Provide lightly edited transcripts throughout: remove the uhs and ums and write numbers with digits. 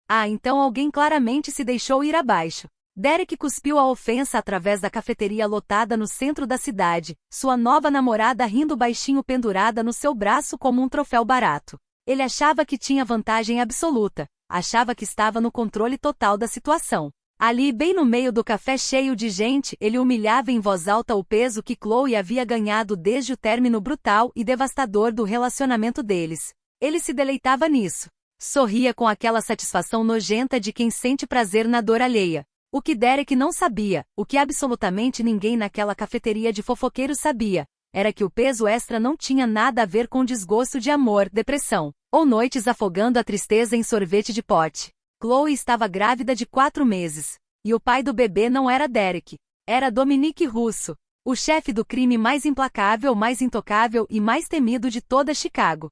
Ah, então alguém claramente se deixou ir abaixo. Derek cuspiu a ofensa através da cafeteria lotada no centro da cidade, sua nova namorada rindo baixinho pendurada no seu braço como um troféu barato. Ele achava que tinha vantagem absoluta, achava que estava no controle total da situação. Ali, bem no meio do café cheio de gente, ele humilhava em voz alta o peso que Chloe havia ganhado desde o término brutal e devastador do relacionamento deles. Ele se deleitava nisso. Sorria com aquela satisfação nojenta de quem sente prazer na dor alheia. O que Derek não sabia, o que absolutamente ninguém naquela cafeteria de fofoqueiros sabia, era que o peso extra não tinha nada a ver com desgosto de amor, depressão, ou noites afogando a tristeza em sorvete de pote. Chloe estava grávida de 4 meses. E o pai do bebê não era Derek. Era Dominique Russo, o chefe do crime mais implacável, mais intocável e mais temido de toda Chicago.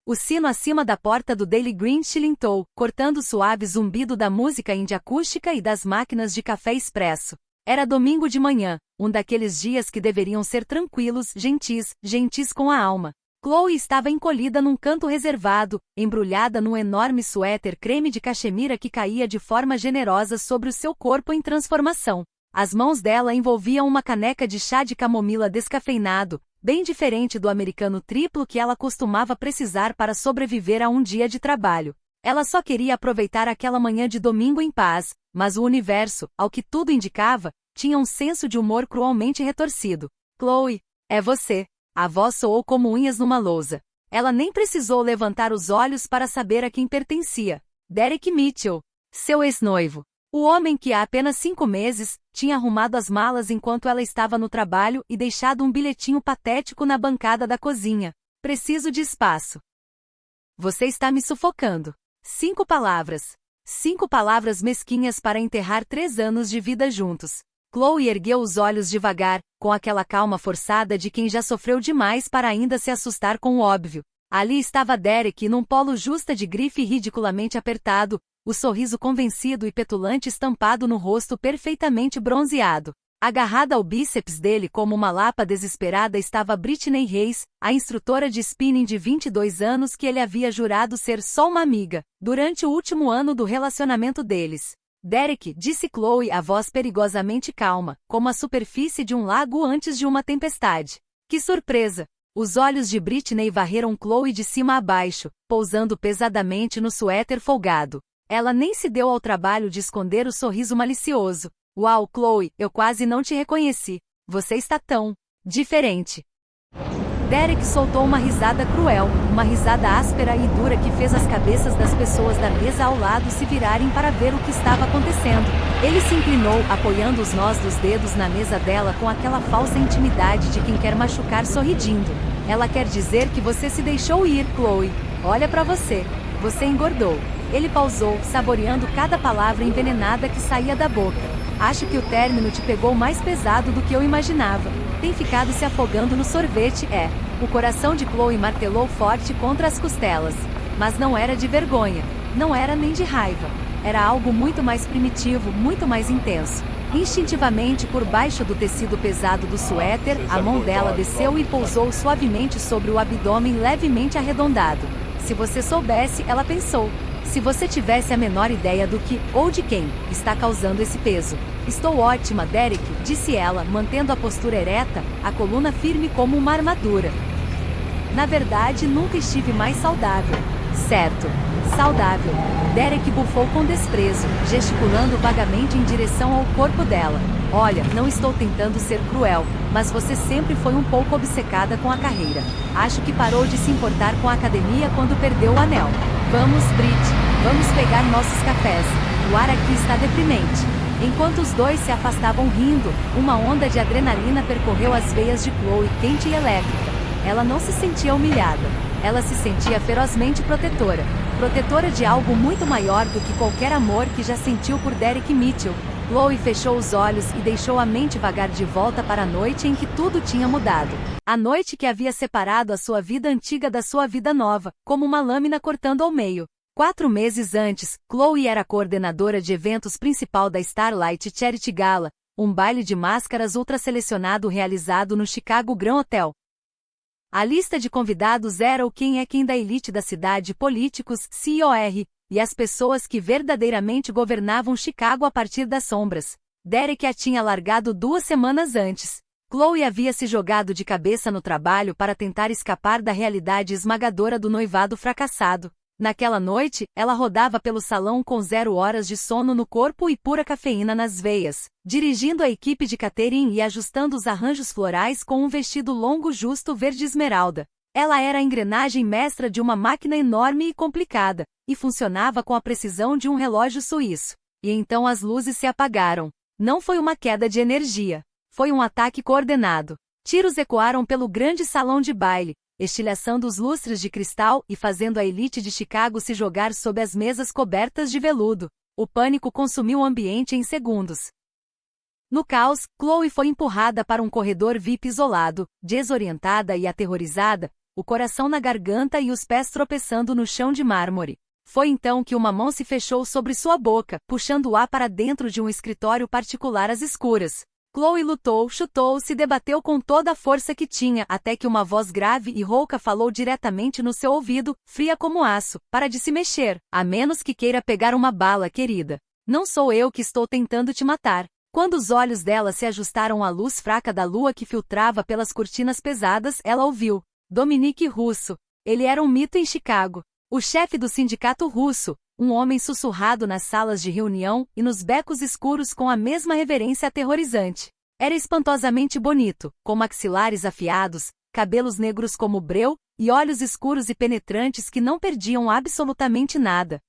O sino acima da porta do Daily Green tilintou, cortando o suave zumbido da música indie acústica e das máquinas de café expresso. Era domingo de manhã, um daqueles dias que deveriam ser tranquilos, gentis com a alma. Chloe estava encolhida num canto reservado, embrulhada num enorme suéter creme de cachemira que caía de forma generosa sobre o seu corpo em transformação. As mãos dela envolviam uma caneca de chá de camomila descafeinado, bem diferente do americano triplo que ela costumava precisar para sobreviver a um dia de trabalho. Ela só queria aproveitar aquela manhã de domingo em paz, mas o universo, ao que tudo indicava, tinha um senso de humor cruelmente retorcido. Chloe, é você. A voz soou como unhas numa lousa. Ela nem precisou levantar os olhos para saber a quem pertencia. Derek Mitchell, seu ex-noivo. O homem que há apenas 5 meses, tinha arrumado as malas enquanto ela estava no trabalho e deixado um bilhetinho patético na bancada da cozinha. Preciso de espaço. Você está me sufocando. 5 palavras. 5 palavras mesquinhas para enterrar 3 anos de vida juntos. Chloe ergueu os olhos devagar, com aquela calma forçada de quem já sofreu demais para ainda se assustar com o óbvio. Ali estava Derek num polo justa de grife ridiculamente apertado, o sorriso convencido e petulante estampado no rosto perfeitamente bronzeado. Agarrada ao bíceps dele como uma lapa desesperada estava Britney Reis, a instrutora de spinning de 22 anos que ele havia jurado ser só uma amiga, durante o último ano do relacionamento deles. Derek, disse Chloe, a voz perigosamente calma, como a superfície de um lago antes de uma tempestade. Que surpresa! Os olhos de Britney varreram Chloe de cima a baixo, pousando pesadamente no suéter folgado. Ela nem se deu ao trabalho de esconder o sorriso malicioso. Uau, Chloe, eu quase não te reconheci. Você está tão diferente. Derek soltou uma risada cruel, uma risada áspera e dura que fez as cabeças das pessoas da mesa ao lado se virarem para ver o que estava acontecendo. Ele se inclinou, apoiando os nós dos dedos na mesa dela com aquela falsa intimidade de quem quer machucar sorrindo. Ela quer dizer que você se deixou ir, Chloe. Olha para você. Você engordou. Ele pausou, saboreando cada palavra envenenada que saía da boca. Acho que o término te pegou mais pesado do que eu imaginava. Tem ficado se afogando no sorvete, é. O coração de Chloe martelou forte contra as costelas. Mas não era de vergonha. Não era nem de raiva. Era algo muito mais primitivo, muito mais intenso. Instintivamente por baixo do tecido pesado do suéter, a mão dela desceu e pousou suavemente sobre o abdômen levemente arredondado. Se você soubesse, ela pensou. Se você tivesse a menor ideia do que, ou de quem, está causando esse peso. Estou ótima, Derek, disse ela, mantendo a postura ereta, a coluna firme como uma armadura. Na verdade, nunca estive mais saudável. Certo. Saudável. Derek bufou com desprezo, gesticulando vagamente em direção ao corpo dela. Olha, não estou tentando ser cruel, mas você sempre foi um pouco obcecada com a carreira. Acho que parou de se importar com a academia quando perdeu o anel. Vamos, Brit, vamos pegar nossos cafés. O ar aqui está deprimente. Enquanto os dois se afastavam rindo, uma onda de adrenalina percorreu as veias de Chloe, quente e elétrica. Ela não se sentia humilhada. Ela se sentia ferozmente protetora. Protetora de algo muito maior do que qualquer amor que já sentiu por Derek Mitchell. Chloe fechou os olhos e deixou a mente vagar de volta para a noite em que tudo tinha mudado. A noite que havia separado a sua vida antiga da sua vida nova, como uma lâmina cortando ao meio. 4 meses antes, Chloe era coordenadora de eventos principal da Starlight Charity Gala, um baile de máscaras ultra-selecionado realizado no Chicago Grand Hotel. A lista de convidados era o quem é quem da elite da cidade, políticos, COR, e as pessoas que verdadeiramente governavam Chicago a partir das sombras. Derek a tinha largado 2 semanas antes. Chloe havia se jogado de cabeça no trabalho para tentar escapar da realidade esmagadora do noivado fracassado. Naquela noite, ela rodava pelo salão com 0 horas de sono no corpo e pura cafeína nas veias, dirigindo a equipe de catering e ajustando os arranjos florais com um vestido longo justo verde esmeralda. Ela era a engrenagem mestra de uma máquina enorme e complicada, e funcionava com a precisão de um relógio suíço. E então as luzes se apagaram. Não foi uma queda de energia. Foi um ataque coordenado. Tiros ecoaram pelo grande salão de baile, estilhaçando os lustres de cristal e fazendo a elite de Chicago se jogar sob as mesas cobertas de veludo. O pânico consumiu o ambiente em segundos. No caos, Chloe foi empurrada para um corredor VIP isolado, desorientada e aterrorizada, o coração na garganta e os pés tropeçando no chão de mármore. Foi então que uma mão se fechou sobre sua boca, puxando-a para dentro de um escritório particular às escuras. Chloe lutou, chutou, se debateu com toda a força que tinha, até que uma voz grave e rouca falou diretamente no seu ouvido, fria como aço: para de se mexer, a menos que queira pegar uma bala, querida. Não sou eu que estou tentando te matar. Quando os olhos dela se ajustaram à luz fraca da lua que filtrava pelas cortinas pesadas, ela ouviu: Dominique Russo. Ele era um mito em Chicago. O chefe do sindicato russo, um homem sussurrado nas salas de reunião e nos becos escuros com a mesma reverência aterrorizante. Era espantosamente bonito, com maxilares afiados, cabelos negros como breu, e olhos escuros e penetrantes que não perdiam absolutamente nada.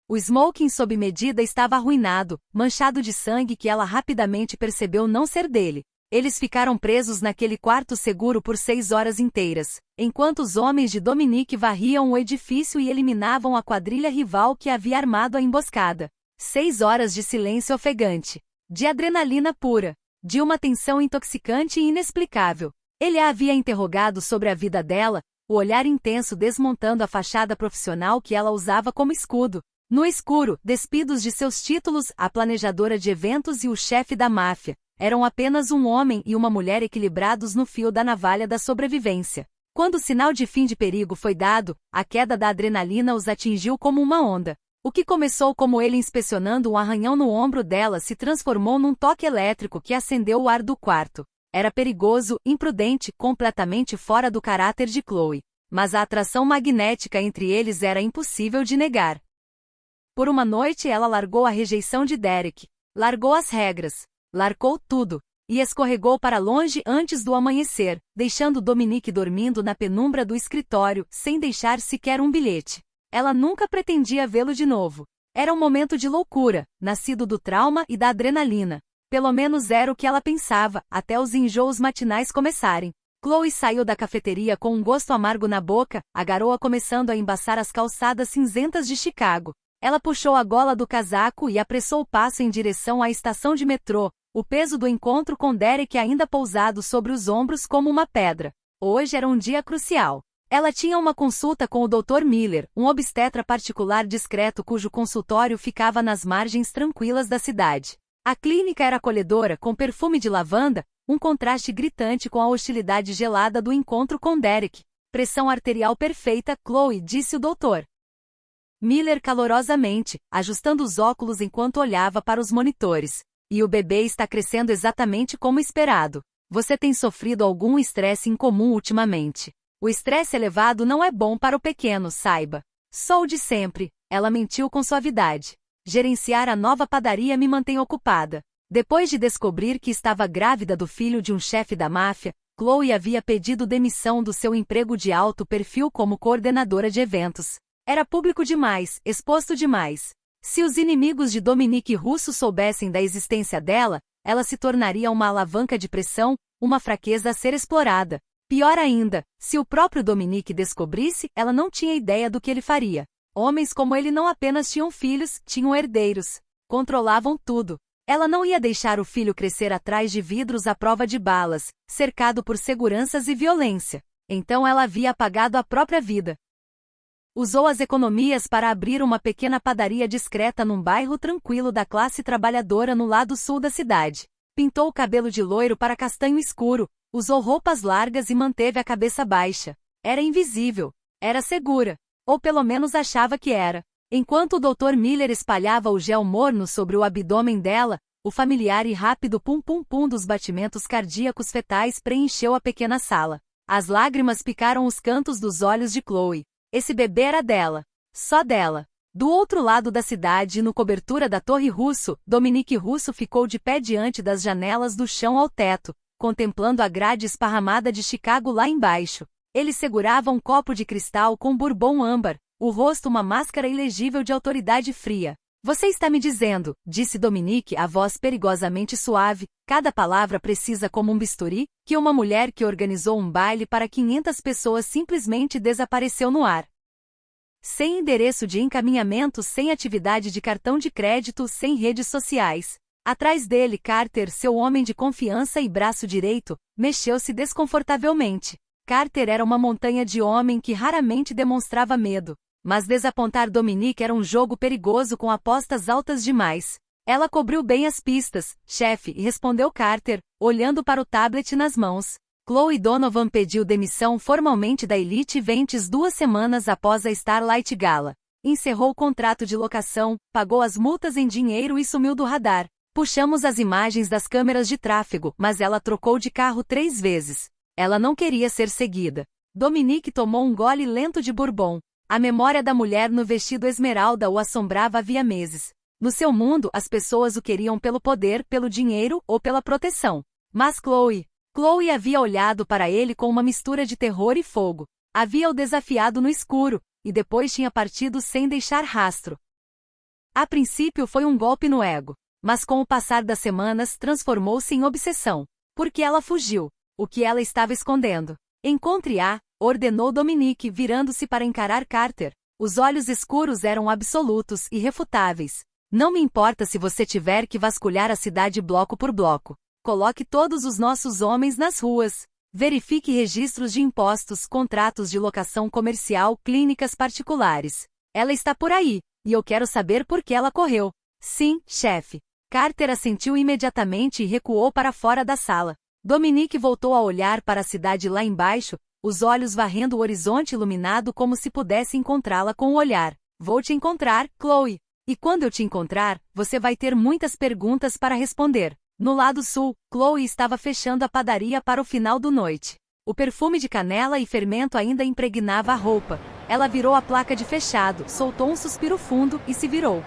O smoking sob medida estava arruinado, manchado de sangue que ela rapidamente percebeu não ser dele. Eles ficaram presos naquele quarto seguro por 6 horas inteiras, enquanto os homens de Dominique varriam o edifício e eliminavam a quadrilha rival que havia armado a emboscada. 6 horas de silêncio ofegante, de adrenalina pura, de uma tensão intoxicante e inexplicável. Ele a havia interrogado sobre a vida dela, o olhar intenso desmontando a fachada profissional que ela usava como escudo. No escuro, despidos de seus títulos, a planejadora de eventos e o chefe da máfia. Eram apenas um homem e uma mulher equilibrados no fio da navalha da sobrevivência. Quando o sinal de fim de perigo foi dado, a queda da adrenalina os atingiu como uma onda. O que começou como ele inspecionando um arranhão no ombro dela se transformou num toque elétrico que acendeu o ar do quarto. Era perigoso, imprudente, completamente fora do caráter de Chloe. Mas a atração magnética entre eles era impossível de negar. Por uma noite ela largou a rejeição de Derek. Largou as regras. Largou tudo, e escorregou para longe antes do amanhecer, deixando Dominique dormindo na penumbra do escritório, sem deixar sequer um bilhete. Ela nunca pretendia vê-lo de novo. Era um momento de loucura, nascido do trauma e da adrenalina. Pelo menos era o que ela pensava, até os enjoos matinais começarem. Chloe saiu da cafeteria com um gosto amargo na boca, a garoa começando a embaçar as calçadas cinzentas de Chicago. Ela puxou a gola do casaco e apressou o passo em direção à estação de metrô, o peso do encontro com Derek ainda pousado sobre os ombros como uma pedra. Hoje era um dia crucial. Ela tinha uma consulta com o Dr. Miller, um obstetra particular discreto cujo consultório ficava nas margens tranquilas da cidade. A clínica era acolhedora, com perfume de lavanda, um contraste gritante com a hostilidade gelada do encontro com Derek. Pressão arterial perfeita, Chloe, disse o doutor Miller calorosamente, ajustando os óculos enquanto olhava para os monitores. E o bebê está crescendo exatamente como esperado. Você tem sofrido algum estresse incomum ultimamente. O estresse elevado não é bom para o pequeno, saiba. Sou de sempre, ela mentiu com suavidade. Gerenciar a nova padaria me mantém ocupada. Depois de descobrir que estava grávida do filho de um chefe da máfia, Chloe havia pedido demissão do seu emprego de alto perfil como coordenadora de eventos. Era público demais, exposto demais. Se os inimigos de Dominique Russo soubessem da existência dela, ela se tornaria uma alavanca de pressão, uma fraqueza a ser explorada. Pior ainda, se o próprio Dominique descobrisse, ela não tinha ideia do que ele faria. Homens como ele não apenas tinham filhos, tinham herdeiros. Controlavam tudo. Ela não ia deixar o filho crescer atrás de vidros à prova de balas, cercado por seguranças e violência. Então ela havia apagado a própria vida. Usou as economias para abrir uma pequena padaria discreta num bairro tranquilo da classe trabalhadora no lado sul da cidade. Pintou o cabelo de loiro para castanho escuro, usou roupas largas e manteve a cabeça baixa. Era invisível. Era segura. Ou pelo menos achava que era. Enquanto o Dr. Miller espalhava o gel morno sobre o abdômen dela, o familiar e rápido pum-pum-pum dos batimentos cardíacos fetais preencheu a pequena sala. As lágrimas picaram os cantos dos olhos de Chloe. Esse bebê era dela. Só dela. Do outro lado da cidade e no cobertura da Torre Russo, Dominique Russo ficou de pé diante das janelas do chão ao teto, contemplando a grade esparramada de Chicago lá embaixo. Ele segurava um copo de cristal com bourbon âmbar, o rosto uma máscara ilegível de autoridade fria. Você está me dizendo, disse Dominique, a voz perigosamente suave, cada palavra precisa como um bisturi, que uma mulher que organizou um baile para 500 pessoas simplesmente desapareceu no ar. Sem endereço de encaminhamento, sem atividade de cartão de crédito, sem redes sociais. Atrás dele, Carter, seu homem de confiança e braço direito, mexeu-se desconfortavelmente. Carter era uma montanha de homem que raramente demonstrava medo. Mas desapontar Dominique era um jogo perigoso com apostas altas demais. Ela cobriu bem as pistas, chefe, respondeu Carter, olhando para o tablet nas mãos. Chloe Donovan pediu demissão formalmente da Elite Events 2 semanas após a Starlight Gala. Encerrou o contrato de locação, pagou as multas em dinheiro e sumiu do radar. Puxamos as imagens das câmeras de tráfego, mas ela trocou de carro 3 vezes. Ela não queria ser seguida. Dominique tomou um gole lento de bourbon. A memória da mulher no vestido esmeralda o assombrava havia meses. No seu mundo, as pessoas o queriam pelo poder, pelo dinheiro ou pela proteção. Mas Chloe havia olhado para ele com uma mistura de terror e fogo. Havia-o desafiado no escuro, e depois tinha partido sem deixar rastro. A princípio foi um golpe no ego, mas com o passar das semanas transformou-se em obsessão. Porque ela fugiu. O que ela estava escondendo? Encontre-a, ordenou Dominique, virando-se para encarar Carter. Os olhos escuros eram absolutos e irrefutáveis. Não me importa se você tiver que vasculhar a cidade bloco por bloco. Coloque todos os nossos homens nas ruas. Verifique registros de impostos, contratos de locação comercial, clínicas particulares. Ela está por aí, e eu quero saber por que ela correu. Sim, chefe. Carter assentiu imediatamente e recuou para fora da sala. Dominique voltou a olhar para a cidade lá embaixo, os olhos varrendo o horizonte iluminado como se pudesse encontrá-la com o olhar. Vou te encontrar, Chloe. E quando eu te encontrar, você vai ter muitas perguntas para responder. No lado sul, Chloe estava fechando a padaria para o final da noite. O perfume de canela e fermento ainda impregnava a roupa. Ela virou a placa de fechado, soltou um suspiro fundo e se virou.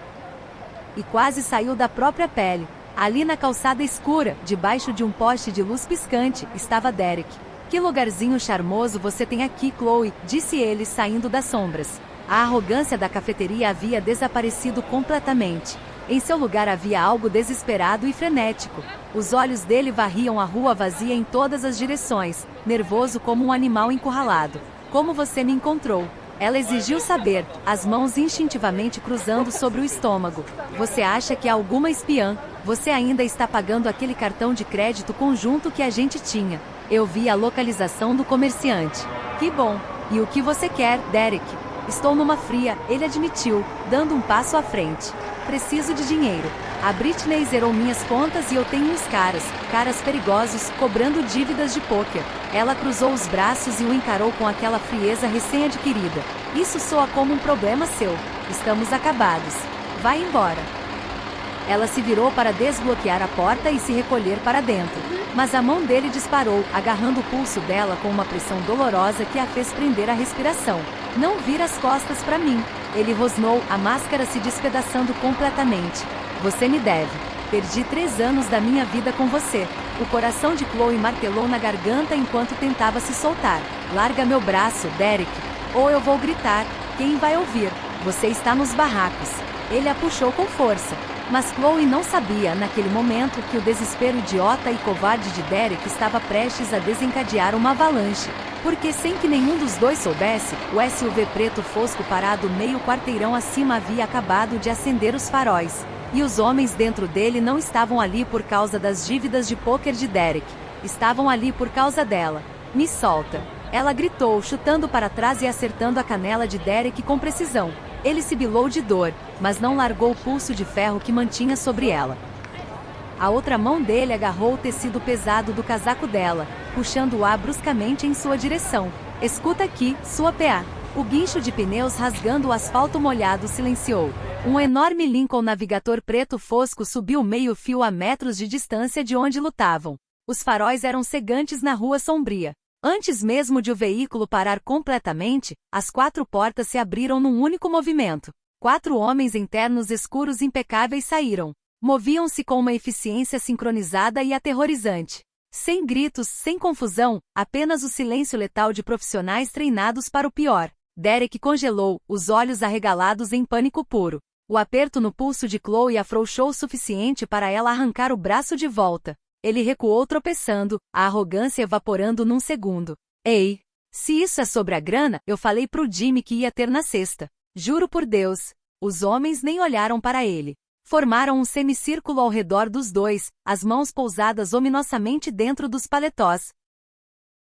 E quase saiu da própria pele. Ali na calçada escura, debaixo de um poste de luz piscante, estava Derek. Que lugarzinho charmoso você tem aqui, Chloe, disse ele saindo das sombras. A arrogância da cafeteria havia desaparecido completamente. Em seu lugar havia algo desesperado e frenético. Os olhos dele varriam a rua vazia em todas as direções, nervoso como um animal encurralado. Como você me encontrou? Ela exigiu saber, as mãos instintivamente cruzando sobre o estômago. Você acha que há alguma espiã? Você ainda está pagando aquele cartão de crédito conjunto que a gente tinha. Eu vi a localização do comerciante. Que bom. E o que você quer, Derek? Estou numa fria, ele admitiu, dando um passo à frente. Preciso de dinheiro. A Britney zerou minhas contas e eu tenho uns caras perigosos, cobrando dívidas de pôquer. Ela cruzou os braços e o encarou com aquela frieza recém-adquirida. Isso soa como um problema seu. Estamos acabados. Vai embora. Ela se virou para desbloquear a porta e se recolher para dentro. Mas a mão dele disparou, agarrando o pulso dela com uma pressão dolorosa que a fez prender a respiração. Não vira as costas para mim. Ele rosnou, a máscara se despedaçando completamente. Você me deve. Perdi 3 anos da minha vida com você. O coração de Chloe martelou na garganta enquanto tentava se soltar. Larga meu braço, Derek. Ou eu vou gritar. Quem vai ouvir? Você está nos barracos. Ele a puxou com força. Mas Chloe não sabia, naquele momento, que o desespero idiota e covarde de Derek estava prestes a desencadear uma avalanche. Porque sem que nenhum dos dois soubesse, o SUV preto fosco parado meio quarteirão acima havia acabado de acender os faróis. E os homens dentro dele não estavam ali por causa das dívidas de pôquer de Derek. Estavam ali por causa dela. Me solta. Ela gritou, chutando para trás e acertando a canela de Derek com precisão. Ele sibilou de dor, mas não largou o pulso de ferro que mantinha sobre ela. A outra mão dele agarrou o tecido pesado do casaco dela, puxando-a bruscamente em sua direção. Escuta aqui, sua PA. O guincho de pneus rasgando o asfalto molhado silenciou. Um enorme Lincoln Navigator preto fosco subiu meio fio a metros de distância de onde lutavam. Os faróis eram cegantes na rua sombria. Antes mesmo de o veículo parar completamente, as 4 portas se abriram num único movimento. 4 homens em ternos escuros impecáveis saíram. Moviam-se com uma eficiência sincronizada e aterrorizante. Sem gritos, sem confusão, apenas o silêncio letal de profissionais treinados para o pior. Derek congelou, os olhos arregalados em pânico puro. O aperto no pulso de Chloe afrouxou o suficiente para ela arrancar o braço de volta. Ele recuou tropeçando, a arrogância evaporando num segundo. Ei! Se isso é sobre a grana, eu falei pro Jimmy que ia ter na sexta. Juro por Deus. Os homens nem olharam para ele. Formaram um semicírculo ao redor dos dois, as mãos pousadas ominosamente dentro dos paletós.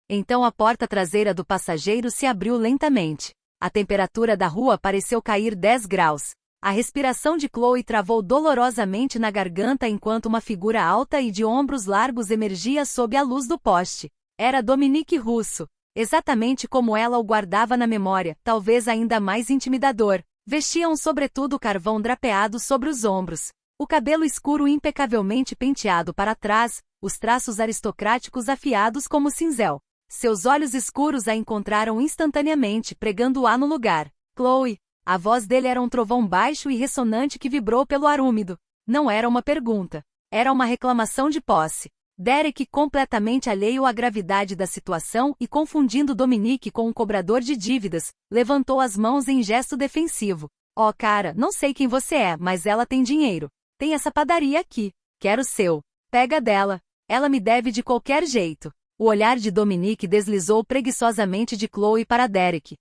Então a porta traseira do passageiro se abriu lentamente. A temperatura da rua pareceu cair 10 graus. A respiração de Chloe travou dolorosamente na garganta enquanto uma figura alta e de ombros largos emergia sob a luz do poste. Era Dominique Russo. Exatamente como ela o guardava na memória, talvez ainda mais intimidador. Vestia um sobretudo carvão drapeado sobre os ombros. O cabelo escuro impecavelmente penteado para trás, os traços aristocráticos afiados como cinzel. Seus olhos escuros a encontraram instantaneamente, pregando-a no lugar. Chloe! A voz dele era um trovão baixo e ressonante que vibrou pelo ar úmido. Não era uma pergunta. Era uma reclamação de posse. Derek, completamente alheio à gravidade da situação e confundindo Dominique com um cobrador de dívidas, levantou as mãos em gesto defensivo. Oh, cara, não sei quem você é, mas ela tem dinheiro. Tem essa padaria aqui. Quero o seu. Pega dela. Ela me deve de qualquer jeito. O olhar de Dominique deslizou preguiçosamente de Chloe para Derek.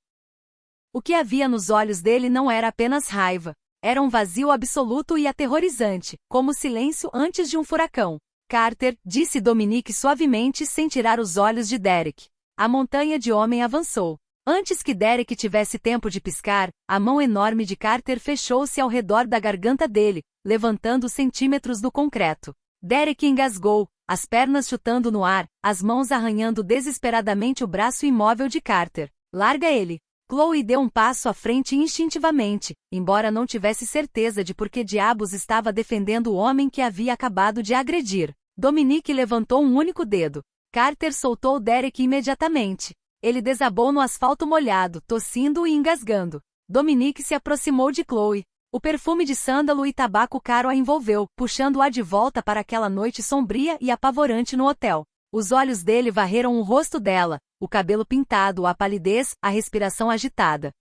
O que havia nos olhos dele não era apenas raiva. Era um vazio absoluto e aterrorizante, como o silêncio antes de um furacão. Carter, disse Dominique suavemente sem tirar os olhos de Derek. A montanha de homem avançou. Antes que Derek tivesse tempo de piscar, a mão enorme de Carter fechou-se ao redor da garganta dele, levantando centímetros do concreto. Derek engasgou, as pernas chutando no ar, as mãos arranhando desesperadamente o braço imóvel de Carter. Larga ele! Chloe deu um passo à frente instintivamente, embora não tivesse certeza de por que diabos estava defendendo o homem que havia acabado de agredir. Dominique levantou um único dedo. Carter soltou Derek imediatamente. Ele desabou no asfalto molhado, tossindo e engasgando. Dominique se aproximou de Chloe. O perfume de sândalo e tabaco caro a envolveu, puxando-a de volta para aquela noite sombria e apavorante no hotel. Os olhos dele varreram o rosto dela, o cabelo pintado, a palidez, a respiração agitada.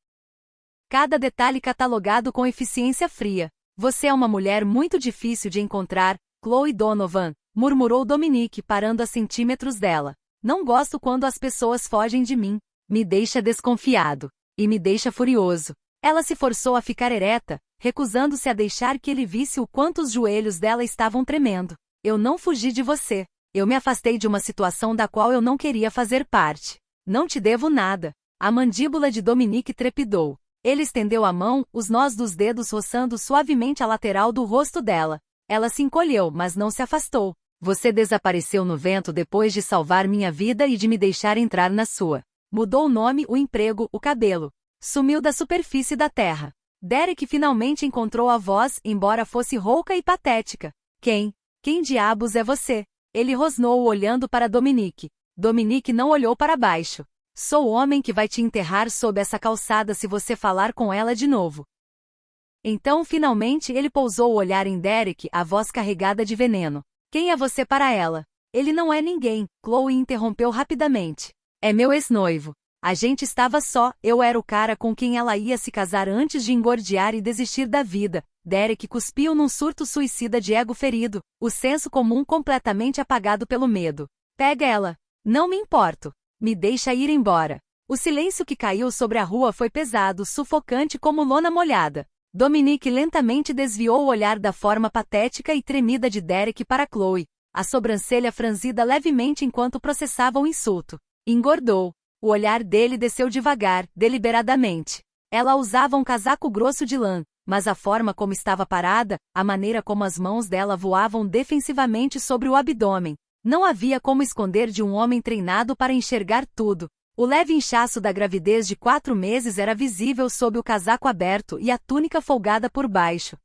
Cada detalhe catalogado com eficiência fria. Você é uma mulher muito difícil de encontrar, Chloe Donovan, murmurou Dominique parando a centímetros dela. Não gosto quando as pessoas fogem de mim. Me deixa desconfiado. E me deixa furioso. Ela se forçou a ficar ereta, recusando-se a deixar que ele visse o quanto os joelhos dela estavam tremendo. Eu não fugi de você. Eu me afastei de uma situação da qual eu não queria fazer parte. Não te devo nada. A mandíbula de Dominique trepidou. Ele estendeu a mão, os nós dos dedos roçando suavemente a lateral do rosto dela. Ela se encolheu, mas não se afastou. Você desapareceu no vento depois de salvar minha vida e de me deixar entrar na sua. Mudou o nome, o emprego, o cabelo. Sumiu da superfície da terra. Derek finalmente encontrou a voz, embora fosse rouca e patética. Quem diabos é você? Ele rosnou olhando para Dominique. Dominique não olhou para baixo. Sou o homem que vai te enterrar sob essa calçada se você falar com ela de novo. Então finalmente ele pousou o olhar em Derek, a voz carregada de veneno. Quem é você para ela? Ele não é ninguém, Chloe interrompeu rapidamente. É meu ex-noivo. A gente estava só, eu era o cara com quem ela ia se casar antes de engordear e desistir da vida. Derek cuspiu num surto suicida de ego ferido, o senso comum completamente apagado pelo medo. Pega ela. Não me importo. Me deixa ir embora. O silêncio que caiu sobre a rua foi pesado, sufocante como lona molhada. Dominique lentamente desviou o olhar da forma patética e tremida de Derek para Chloe, a sobrancelha franzida levemente enquanto processava o insulto. Engordou. O olhar dele desceu devagar, deliberadamente. Ela usava um casaco grosso de lã, mas a forma como estava parada, a maneira como as mãos dela voavam defensivamente sobre o abdômen. Não havia como esconder de um homem treinado para enxergar tudo. O leve inchaço da gravidez de 4 meses era visível sob o casaco aberto e a túnica folgada por baixo.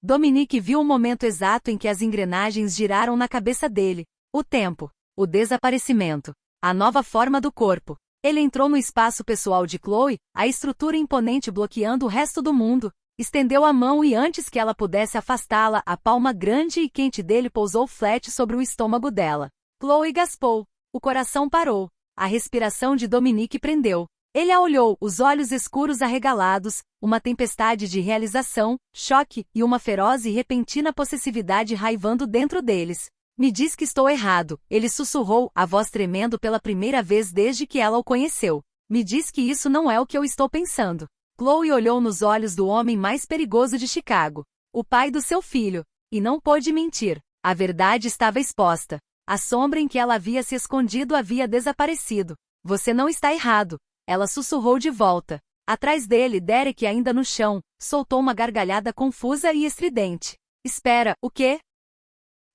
Dominique viu o momento exato em que as engrenagens giraram na cabeça dele. O tempo, o desaparecimento, a nova forma do corpo. Ele entrou no espaço pessoal de Chloe, a estrutura imponente bloqueando o resto do mundo. Estendeu a mão e antes que ela pudesse afastá-la, a palma grande e quente dele pousou flat sobre o estômago dela. Chloe gaspou. O coração parou. A respiração de Dominique prendeu. Ele a olhou, os olhos escuros arregalados, uma tempestade de realização, choque e uma feroz e repentina possessividade raivando dentro deles. Me diz que estou errado, ele sussurrou, a voz tremendo pela primeira vez desde que ela o conheceu. Me diz que isso não é o que eu estou pensando. Chloe olhou nos olhos do homem mais perigoso de Chicago, o pai do seu filho, e não pôde mentir. A verdade estava exposta. A sombra em que ela havia se escondido havia desaparecido. Você não está errado. Ela sussurrou de volta. Atrás dele, Derek, ainda no chão, soltou uma gargalhada confusa e estridente. Espera, o quê?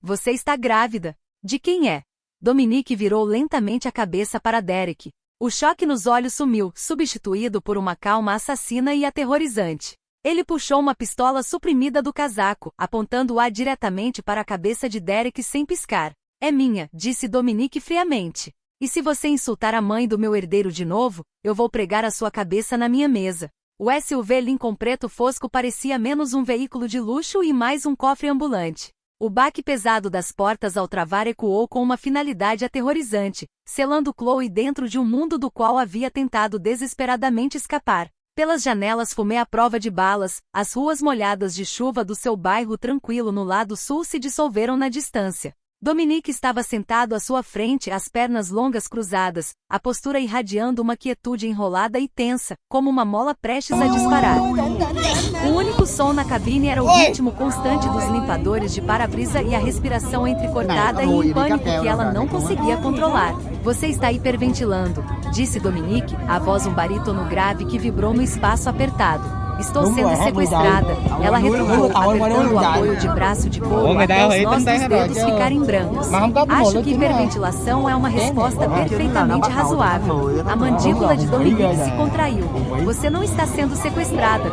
Você está grávida. De quem é? Dominique virou lentamente a cabeça para Derek. O choque nos olhos sumiu, substituído por uma calma assassina e aterrorizante. Ele puxou uma pistola suprimida do casaco, apontando-a diretamente para a cabeça de Derek sem piscar. É minha, disse Dominique friamente. E se você insultar a mãe do meu herdeiro de novo, eu vou pregar a sua cabeça na minha mesa. O SUV Lincoln preto fosco parecia menos um veículo de luxo e mais um cofre ambulante. O baque pesado das portas ao travar ecoou com uma finalidade aterrorizante, selando Chloe dentro de um mundo do qual havia tentado desesperadamente escapar. Pelas janelas fumê à prova de balas, as ruas molhadas de chuva do seu bairro tranquilo no lado sul se dissolveram na distância. Dominique estava sentado à sua frente, as pernas longas cruzadas, a postura irradiando uma quietude enrolada e tensa, como uma mola prestes a disparar. O único som na cabine era o ritmo constante dos limpadores de para-brisa e a respiração entrecortada e em pânico que ela não conseguia controlar. Você está hiperventilando, disse Dominique, a voz um barítono grave que vibrou no espaço apertado. Estou sendo sequestrada. Ela retrucou, apertando o apoio de braço de couro até os nós dos dedos ficarem brancos. Acho que hiperventilação é uma resposta perfeitamente razoável. A mandíbula de Dominique se contraiu. Você não está sendo sequestrada,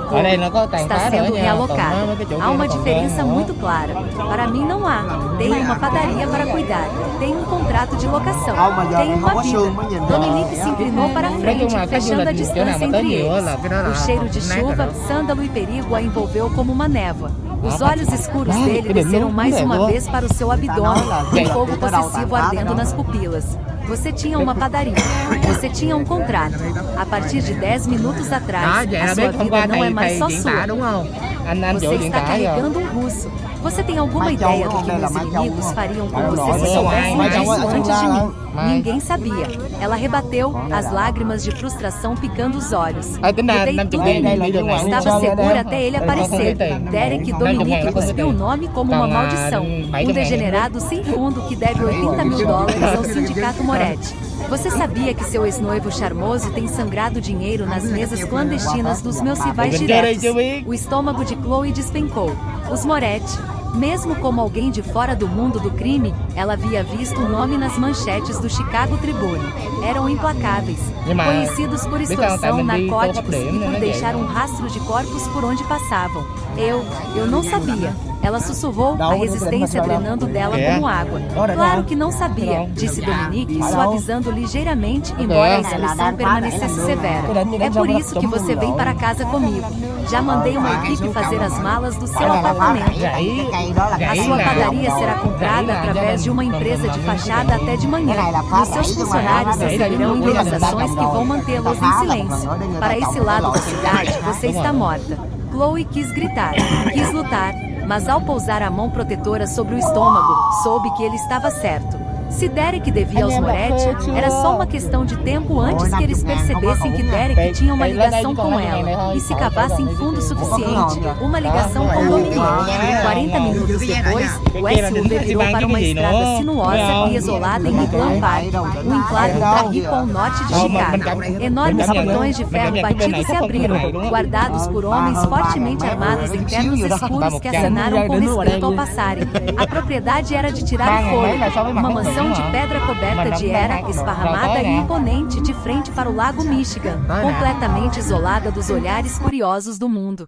está sendo realocada. Há uma diferença muito clara. Para mim não há. Tenho uma padaria para cuidar. Tenho um contrato de locação. Tenho uma vida. Dominique se inclinou para frente, fechando a distância entre eles. O cheiro de chuva, sândalo e perigo a envolveu como uma névoa. Os olhos escuros dele desceram mais uma vez para o seu abdômen, com fogo possessivo ardendo nas pupilas. Você tinha uma padaria. Você tinha um contrato. A partir de 10 minutos atrás, a sua vida não é mais só sua. Você está carregando um russo. Você tem alguma ideia do que meus inimigos fariam com você se soubessem disso antes de mim? Ninguém sabia. Ela rebateu, as lágrimas de frustração picando os olhos. Mudei tudo. Estava segura até ele aparecer. Derek Dominique cuspiu o nome como uma maldição. Um degenerado sem fundo que deve $80 mil ao sindicato Moretti. Você sabia que seu ex-noivo charmoso tem sangrado dinheiro nas mesas clandestinas dos meus rivais diretos? O estômago de Chloe despencou. Os Moretti. Mesmo como alguém de fora do mundo do crime, ela havia visto o nome nas manchetes do Chicago Tribune. Eram implacáveis, conhecidos por extorsão, narcóticos e por deixar um rastro de corpos por onde passavam. Eu não sabia. Ela sussurrou, a resistência drenando dela como água. Claro que não sabia, disse Dominique, suavizando ligeiramente, embora a expressão permanecesse severa. É por isso que você vem para casa comigo. Já mandei uma equipe fazer as malas do seu apartamento. A sua padaria será comprada através de uma empresa de fachada até de manhã. Os seus funcionários receberão indenizações que vão mantê-los em silêncio. Para esse lado da cidade, você está morta. Chloe quis gritar, quis lutar, mas ao pousar a mão protetora sobre o estômago, soube que ele estava certo. Se Derek devia aos Moretti, era só uma questão de tempo antes que eles percebessem que Derek tinha uma ligação com ela, e se cavassem fundo suficiente, uma ligação com Dominique. 40 minutos depois, o SUV virou para uma estrada sinuosa e isolada em Glen Park, um enclave ultra-rico ao norte de Chicago. Enormes portões de ferro batido se abriram, guardados por homens fortemente armados em ternos escuros que acenaram com respeito ao passarem. A propriedade era de tirar o fôlego, uma mansão mansão de pedra coberta de era, esparramada e imponente de frente para o lago Michigan, completamente isolada dos olhares curiosos do mundo.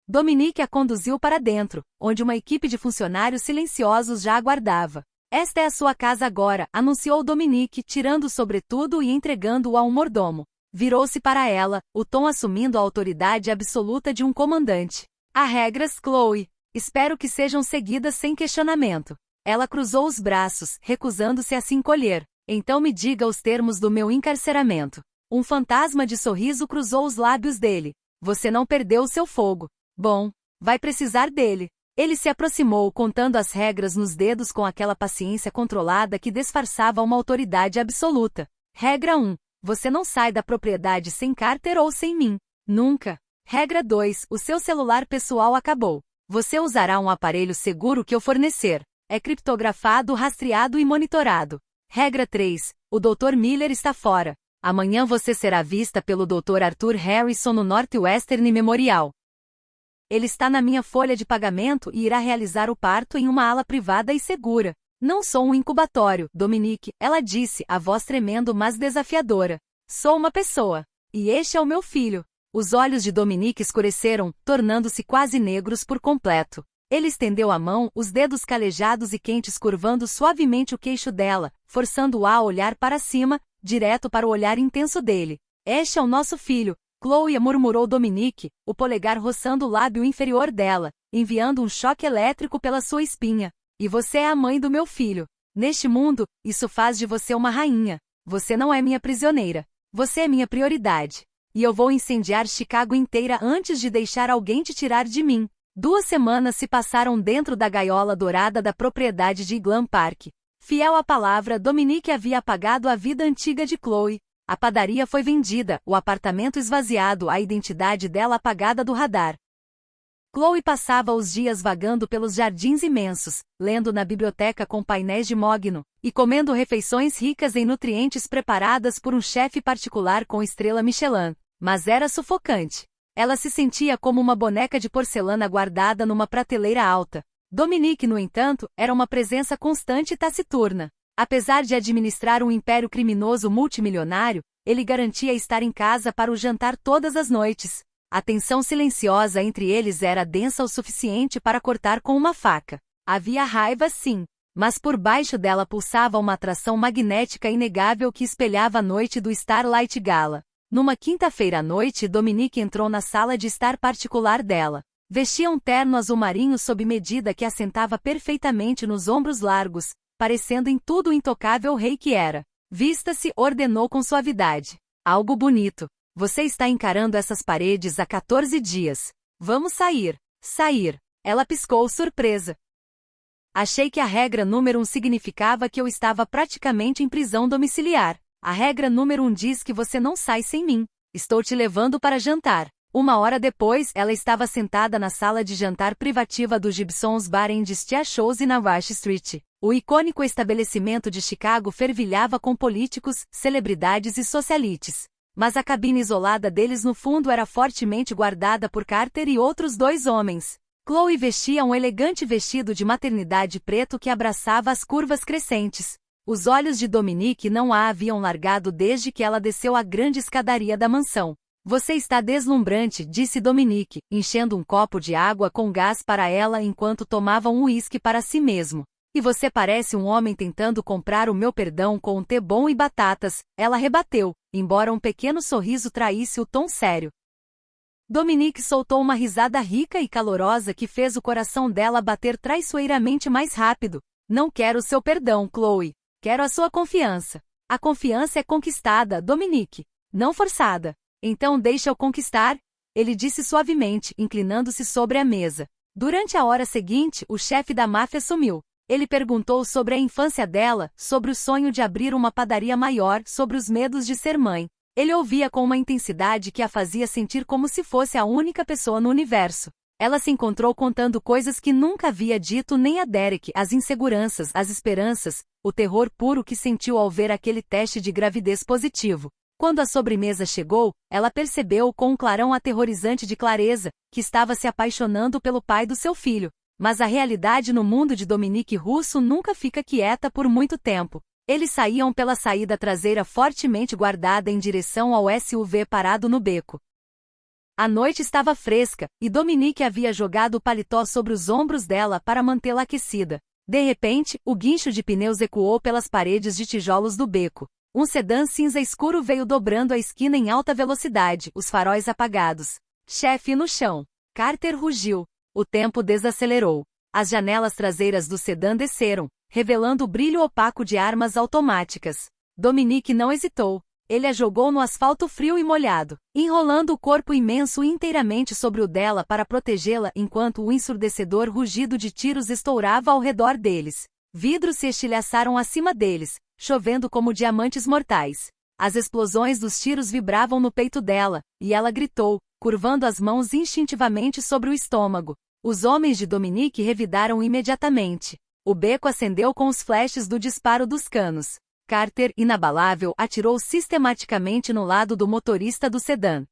Dominique a conduziu para dentro, onde uma equipe de funcionários silenciosos já aguardava. Esta é a sua casa agora, anunciou Dominique, tirando o sobretudo e entregando-o a um mordomo. Virou-se para ela, o tom assumindo a autoridade absoluta de um comandante. Há regras, Chloe. Espero que sejam seguidas sem questionamento. Ela cruzou os braços, recusando-se a se encolher. Então me diga os termos do meu encarceramento. Um fantasma de sorriso cruzou os lábios dele. Você não perdeu o seu fogo. Bom, vai precisar dele. Ele se aproximou, contando as regras nos dedos com aquela paciência controlada que disfarçava uma autoridade absoluta. Regra 1. Você não sai da propriedade sem Carter ou sem mim. Nunca. Regra 2. O seu celular pessoal acabou. Você usará um aparelho seguro que eu fornecer. É criptografado, rastreado e monitorado. Regra 3. O Dr. Miller está fora. Amanhã você será vista pelo Dr. Arthur Harrison no Northwestern Memorial. Ele está na minha folha de pagamento e irá realizar o parto em uma ala privada e segura. Não sou um incubatório, Dominique, ela disse, a voz tremendo mas desafiadora. Sou uma pessoa. E este é o meu filho. Os olhos de Dominique escureceram, tornando-se quase negros por completo. Ele estendeu a mão, os dedos calejados e quentes curvando suavemente o queixo dela, forçando-a a olhar para cima, direto para o olhar intenso dele. Este é o nosso filho, Chloe, murmurou Dominique, o polegar roçando o lábio inferior dela, enviando um choque elétrico pela sua espinha. E você é a mãe do meu filho. Neste mundo, isso faz de você uma rainha. Você não é minha prisioneira. Você é minha prioridade. E eu vou incendiar Chicago inteira antes de deixar alguém te tirar de mim. 2 semanas se passaram dentro da gaiola dourada da propriedade de Glam Park. Fiel à palavra, Dominique havia apagado a vida antiga de Chloe. A padaria foi vendida, o apartamento esvaziado, a identidade dela apagada do radar. Chloe passava os dias vagando pelos jardins imensos, lendo na biblioteca com painéis de mogno, e comendo refeições ricas em nutrientes preparadas por um chefe particular com estrela Michelin. Mas era sufocante. Ela se sentia como uma boneca de porcelana guardada numa prateleira alta. Dominique, no entanto, era uma presença constante e taciturna. Apesar de administrar um império criminoso multimilionário, ele garantia estar em casa para o jantar todas as noites. A tensão silenciosa entre eles era densa o suficiente para cortar com uma faca. Havia raiva, sim, mas por baixo dela pulsava uma atração magnética inegável que espelhava a noite do Starlight Gala. Numa quinta-feira à noite, Dominique entrou na sala de estar particular dela. Vestia um terno azul marinho sob medida que assentava perfeitamente nos ombros largos, parecendo em tudo o intocável rei que era. Vista-se, ordenou com suavidade. Algo bonito. Você está encarando essas paredes há 14 dias. Vamos sair. Sair. Ela piscou surpresa. Achei que a regra número 1 significava que eu estava praticamente em prisão domiciliar. A regra número 1 diz que você não sai sem mim. Estou te levando para jantar. 1 hora depois, ela estava sentada na sala de jantar privativa do Gibson's Bar em Shows na Rush Street. O icônico estabelecimento de Chicago fervilhava com políticos, celebridades e socialites. Mas a cabine isolada deles no fundo era fortemente guardada por Carter e outros 2 homens. Chloe vestia um elegante vestido de maternidade preto que abraçava as curvas crescentes. Os olhos de Dominique não a haviam largado desde que ela desceu a grande escadaria da mansão. Você está deslumbrante, disse Dominique, enchendo um copo de água com gás para ela enquanto tomava um uísque para si mesmo. E você parece um homem tentando comprar o meu perdão com um tê bom e batatas, ela rebateu, embora um pequeno sorriso traísse o tom sério. Dominique soltou uma risada rica e calorosa que fez o coração dela bater traiçoeiramente mais rápido. Não quero o seu perdão, Chloe. Quero a sua confiança. A confiança é conquistada, Dominique. Não forçada. Então deixa eu conquistar, ele disse suavemente, inclinando-se sobre a mesa. Durante a hora seguinte, o chefe da máfia sumiu. Ele perguntou sobre a infância dela, sobre o sonho de abrir uma padaria maior, sobre os medos de ser mãe. Ele ouvia com uma intensidade que a fazia sentir como se fosse a única pessoa no universo. Ela se encontrou contando coisas que nunca havia dito nem a Derek, as inseguranças, as esperanças, o terror puro que sentiu ao ver aquele teste de gravidez positivo. Quando a sobremesa chegou, ela percebeu com um clarão aterrorizante de clareza, que estava se apaixonando pelo pai do seu filho. Mas a realidade no mundo de Dominique Russo nunca fica quieta por muito tempo. Eles saíam pela saída traseira fortemente guardada em direção ao SUV parado no beco. A noite estava fresca, e Dominique havia jogado o paletó sobre os ombros dela para mantê-la aquecida. De repente, o guincho de pneus ecoou pelas paredes de tijolos do beco. Um sedã cinza escuro veio dobrando a esquina em alta velocidade, os faróis apagados. Chefe no chão. Carter rugiu. O tempo desacelerou. As janelas traseiras do sedã desceram, revelando o brilho opaco de armas automáticas. Dominique não hesitou. Ele a jogou no asfalto frio e molhado, enrolando o corpo imenso inteiramente sobre o dela para protegê-la enquanto o ensurdecedor rugido de tiros estourava ao redor deles. Vidros se estilhaçaram acima deles, chovendo como diamantes mortais. As explosões dos tiros vibravam no peito dela, e ela gritou, curvando as mãos instintivamente sobre o estômago. Os homens de Dominique revidaram imediatamente. O beco acendeu com os flashes do disparo dos canos. Carter, inabalável, atirou sistematicamente no lado do motorista do sedã.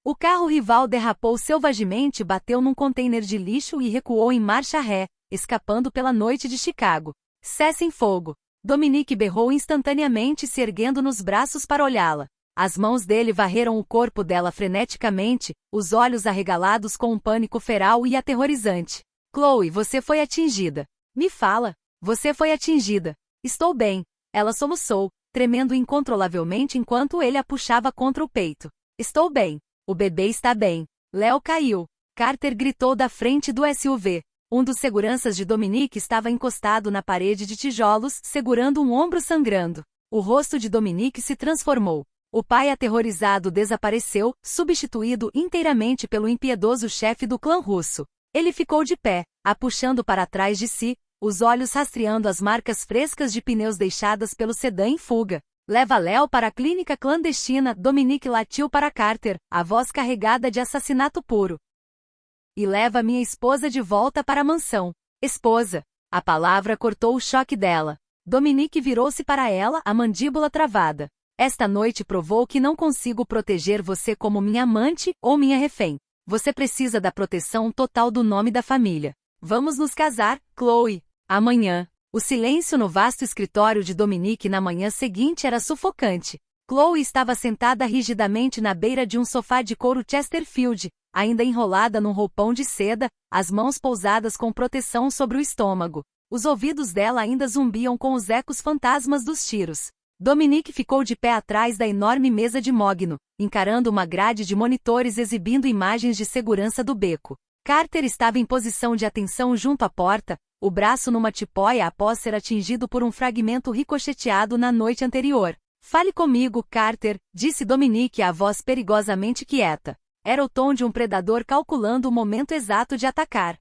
O carro rival derrapou selvagemente, bateu num container de lixo e recuou em marcha ré, escapando pela noite de Chicago. Cessem fogo! Dominique berrou instantaneamente, se erguendo nos braços para olhá-la. As mãos dele varreram o corpo dela freneticamente, os olhos arregalados com um pânico feral e aterrorizante. Chloe, você foi atingida. Me fala. Você foi atingida. Estou bem. Ela soluçou, tremendo incontrolavelmente enquanto ele a puxava contra o peito. Estou bem. O bebê está bem. Léo caiu. Carter gritou da frente do SUV. Um dos seguranças de Dominique estava encostado na parede de tijolos, segurando um ombro sangrando. O rosto de Dominique se transformou. O pai aterrorizado desapareceu, substituído inteiramente pelo impiedoso chefe do clã russo. Ele ficou de pé, a puxando para trás de si, os olhos rastreando as marcas frescas de pneus deixadas pelo sedã em fuga. Leva Léo para a clínica clandestina. Dominique latiu para Carter, a voz carregada de assassinato puro. E leva minha esposa de volta para a mansão. Esposa. A palavra cortou o choque dela. Dominique virou-se para ela, a mandíbula travada. Esta noite provou que não consigo proteger você como minha amante ou minha refém. Você precisa da proteção total do nome da família. Vamos nos casar, Chloe. Amanhã. O silêncio no vasto escritório de Dominique na manhã seguinte era sufocante. Chloe estava sentada rigidamente na beira de um sofá de couro Chesterfield, ainda enrolada num roupão de seda, as mãos pousadas com proteção sobre o estômago. Os ouvidos dela ainda zumbiam com os ecos fantasmas dos tiros. Dominique ficou de pé atrás da enorme mesa de mogno, encarando uma grade de monitores exibindo imagens de segurança do beco. Carter estava em posição de atenção junto à porta, o braço numa tipóia após ser atingido por um fragmento ricocheteado na noite anterior. Fale comigo, Carter, disse Dominique, a voz perigosamente quieta. Era o tom de um predador calculando o momento exato de atacar.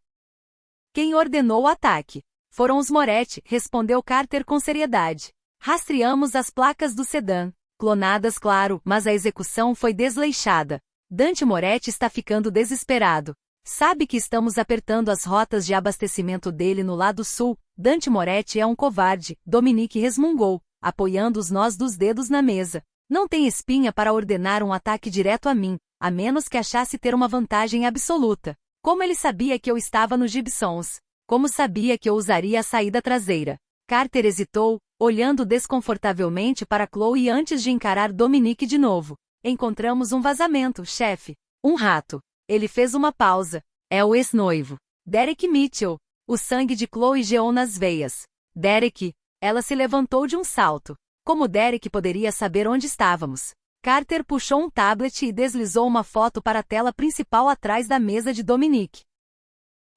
Quem ordenou o ataque? Foram os Moretti, respondeu Carter com seriedade. Rastreamos as placas do sedã. Clonadas, claro, mas a execução foi desleixada. Dante Moretti está ficando desesperado. Sabe que estamos apertando as rotas de abastecimento dele no lado sul. Dante Moretti é um covarde, Dominique resmungou, apoiando os nós dos dedos na mesa. Não tem espinha para ordenar um ataque direto a mim, a menos que achasse ter uma vantagem absoluta. Como ele sabia que eu estava nos Gibsons? Como sabia que eu usaria a saída traseira? Carter hesitou, olhando desconfortavelmente para Chloe antes de encarar Dominique de novo. Encontramos um vazamento, chefe. Um rato. Ele fez uma pausa. É o ex-noivo. Derek Mitchell. O sangue de Chloe geou nas veias. Derek. Ela se levantou de um salto. Como Derek poderia saber onde estávamos? Carter puxou um tablet e deslizou uma foto para a tela principal atrás da mesa de Dominique.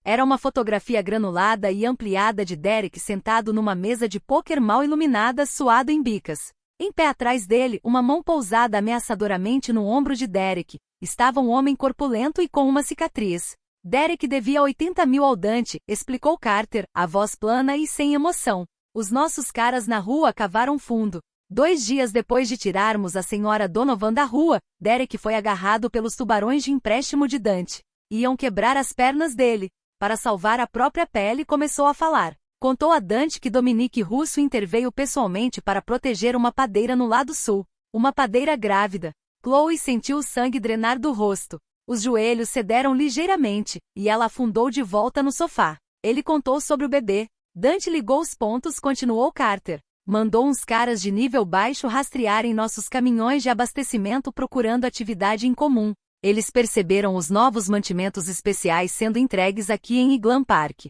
Era uma fotografia granulada e ampliada de Derek sentado numa mesa de pôquer mal iluminada, suado em bicas. Em pé atrás dele, uma mão pousada ameaçadoramente no ombro de Derek, estava um homem corpulento e com uma cicatriz. Derek devia 80 mil ao Dante, explicou Carter, a voz plana e sem emoção. Os nossos caras na rua cavaram fundo. 2 dias depois de tirarmos a senhora Donovan da rua, Derek foi agarrado pelos tubarões de empréstimo de Dante. Iam quebrar as pernas dele. Para salvar a própria pele, começou a falar. Contou a Dante que Dominique Russo interveio pessoalmente para proteger uma padeira no lado sul. Uma padeira grávida. Chloe sentiu o sangue drenar do rosto. Os joelhos cederam ligeiramente, e ela afundou de volta no sofá. Ele contou sobre o bebê. Dante ligou os pontos, continuou Carter. Mandou uns caras de nível baixo rastrearem nossos caminhões de abastecimento procurando atividade em comum. Eles perceberam os novos mantimentos especiais sendo entregues aqui em Iglan Park.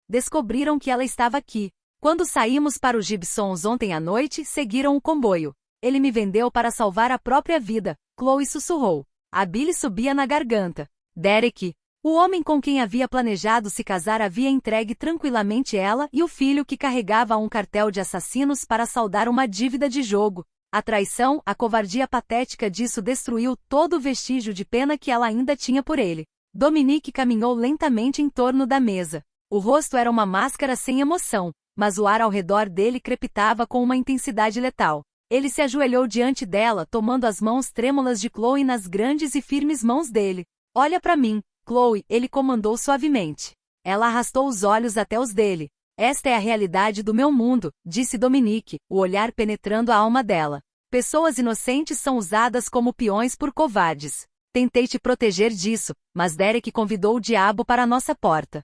Descobriram que ela estava aqui. Quando saímos para os Gibsons ontem à noite, seguiram o comboio. Ele me vendeu para salvar a própria vida, Chloe sussurrou. A bile subia na garganta. Derek, o homem com quem havia planejado se casar, havia entregue tranquilamente ela e o filho que carregava a um cartel de assassinos para saldar uma dívida de jogo. A traição, a covardia patética disso destruiu todo o vestígio de pena que ela ainda tinha por ele. Dominique caminhou lentamente em torno da mesa. O rosto era uma máscara sem emoção, mas o ar ao redor dele crepitava com uma intensidade letal. Ele se ajoelhou diante dela, tomando as mãos trêmulas de Chloe nas grandes e firmes mãos dele. Olha para mim, Chloe, ele comandou suavemente. Ela arrastou os olhos até os dele. Esta é a realidade do meu mundo, disse Dominique, o olhar penetrando a alma dela. Pessoas inocentes são usadas como peões por covardes. Tentei te proteger disso, mas Derek convidou o diabo para a nossa porta.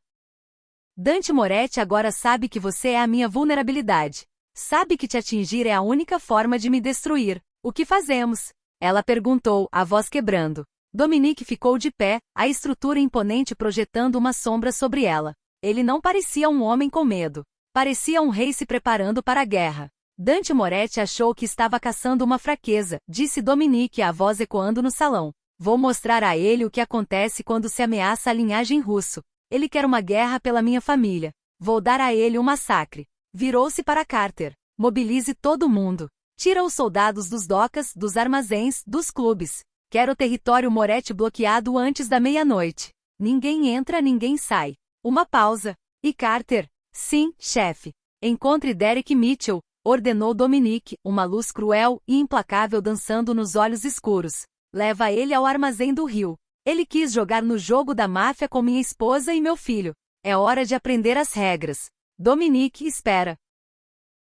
Dante Moretti agora sabe que você é a minha vulnerabilidade. Sabe que te atingir é a única forma de me destruir. O que fazemos? Ela perguntou, a voz quebrando. Dominique ficou de pé, a estrutura imponente projetando uma sombra sobre ela. Ele não parecia um homem com medo. Parecia um rei se preparando para a guerra. Dante Moretti achou que estava caçando uma fraqueza, disse Dominique, a voz ecoando no salão. Vou mostrar a ele o que acontece quando se ameaça a linhagem russo. Ele quer uma guerra pela minha família. Vou dar a ele um massacre. Virou-se para Carter. Mobilize todo mundo. Tira os soldados dos docas, dos armazéns, dos clubes. Quero o território Moretti bloqueado antes da meia-noite. Ninguém entra, ninguém sai. Uma pausa. E Carter? Sim, chefe. Encontre Derek Mitchell, ordenou Dominique, uma luz cruel e implacável dançando nos olhos escuros. Leva ele ao armazém do rio. Ele quis jogar no jogo da máfia com minha esposa e meu filho. É hora de aprender as regras. Dominique, espera.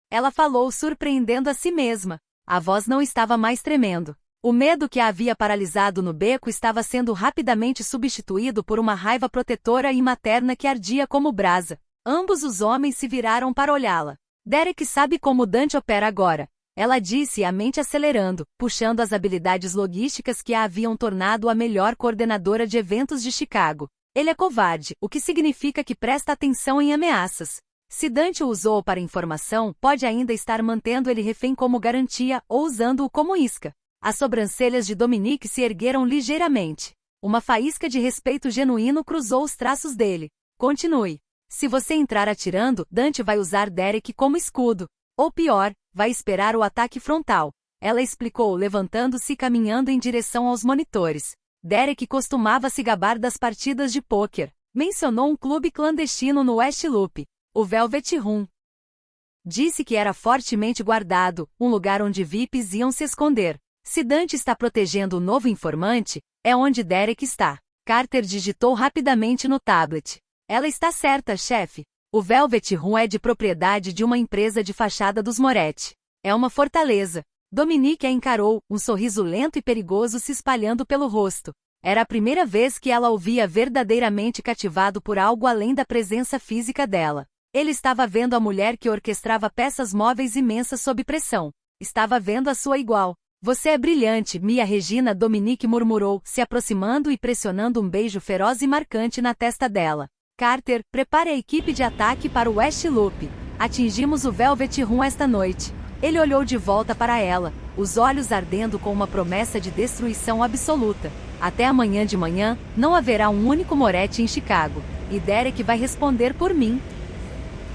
Ela falou, surpreendendo a si mesma. A voz não estava mais tremendo. O medo que a havia paralisado no beco estava sendo rapidamente substituído por uma raiva protetora e materna que ardia como brasa. Ambos os homens se viraram para olhá-la. Derek sabe como Dante opera agora. Ela disse, a mente acelerando, puxando as habilidades logísticas que a haviam tornado a melhor coordenadora de eventos de Chicago. Ele é covarde, o que significa que presta atenção em ameaças. Se Dante o usou para informação, pode ainda estar mantendo ele refém como garantia ou usando-o como isca. As sobrancelhas de Dominique se ergueram ligeiramente. Uma faísca de respeito genuíno cruzou os traços dele. Continue. Se você entrar atirando, Dante vai usar Derek como escudo. Ou pior, vai esperar o ataque frontal. Ela explicou, levantando-se e caminhando em direção aos monitores. Derek costumava se gabar das partidas de pôquer. Mencionou um clube clandestino no West Loop. O Velvet Room. Disse que era fortemente guardado, um lugar onde VIPs iam se esconder. Se Dante está protegendo o novo informante, é onde Derek está. Carter digitou rapidamente no tablet. Ela está certa, chefe. O Velvet Room é de propriedade de uma empresa de fachada dos Moretti. É uma fortaleza. Dominique a encarou, um sorriso lento e perigoso se espalhando pelo rosto. Era a primeira vez que ela o via verdadeiramente cativado por algo além da presença física dela. Ele estava vendo a mulher que orquestrava peças móveis imensas sob pressão. Estava vendo a sua igual. Você é brilhante, Mia Regina, Dominique murmurou, se aproximando e pressionando um beijo feroz e marcante na testa dela. Carter, prepare a equipe de ataque para o West Loop. Atingimos o Velvet Room esta noite. Ele olhou de volta para ela, os olhos ardendo com uma promessa de destruição absoluta. Até amanhã de manhã, não haverá um único Moretti em Chicago. E Derek vai responder por mim.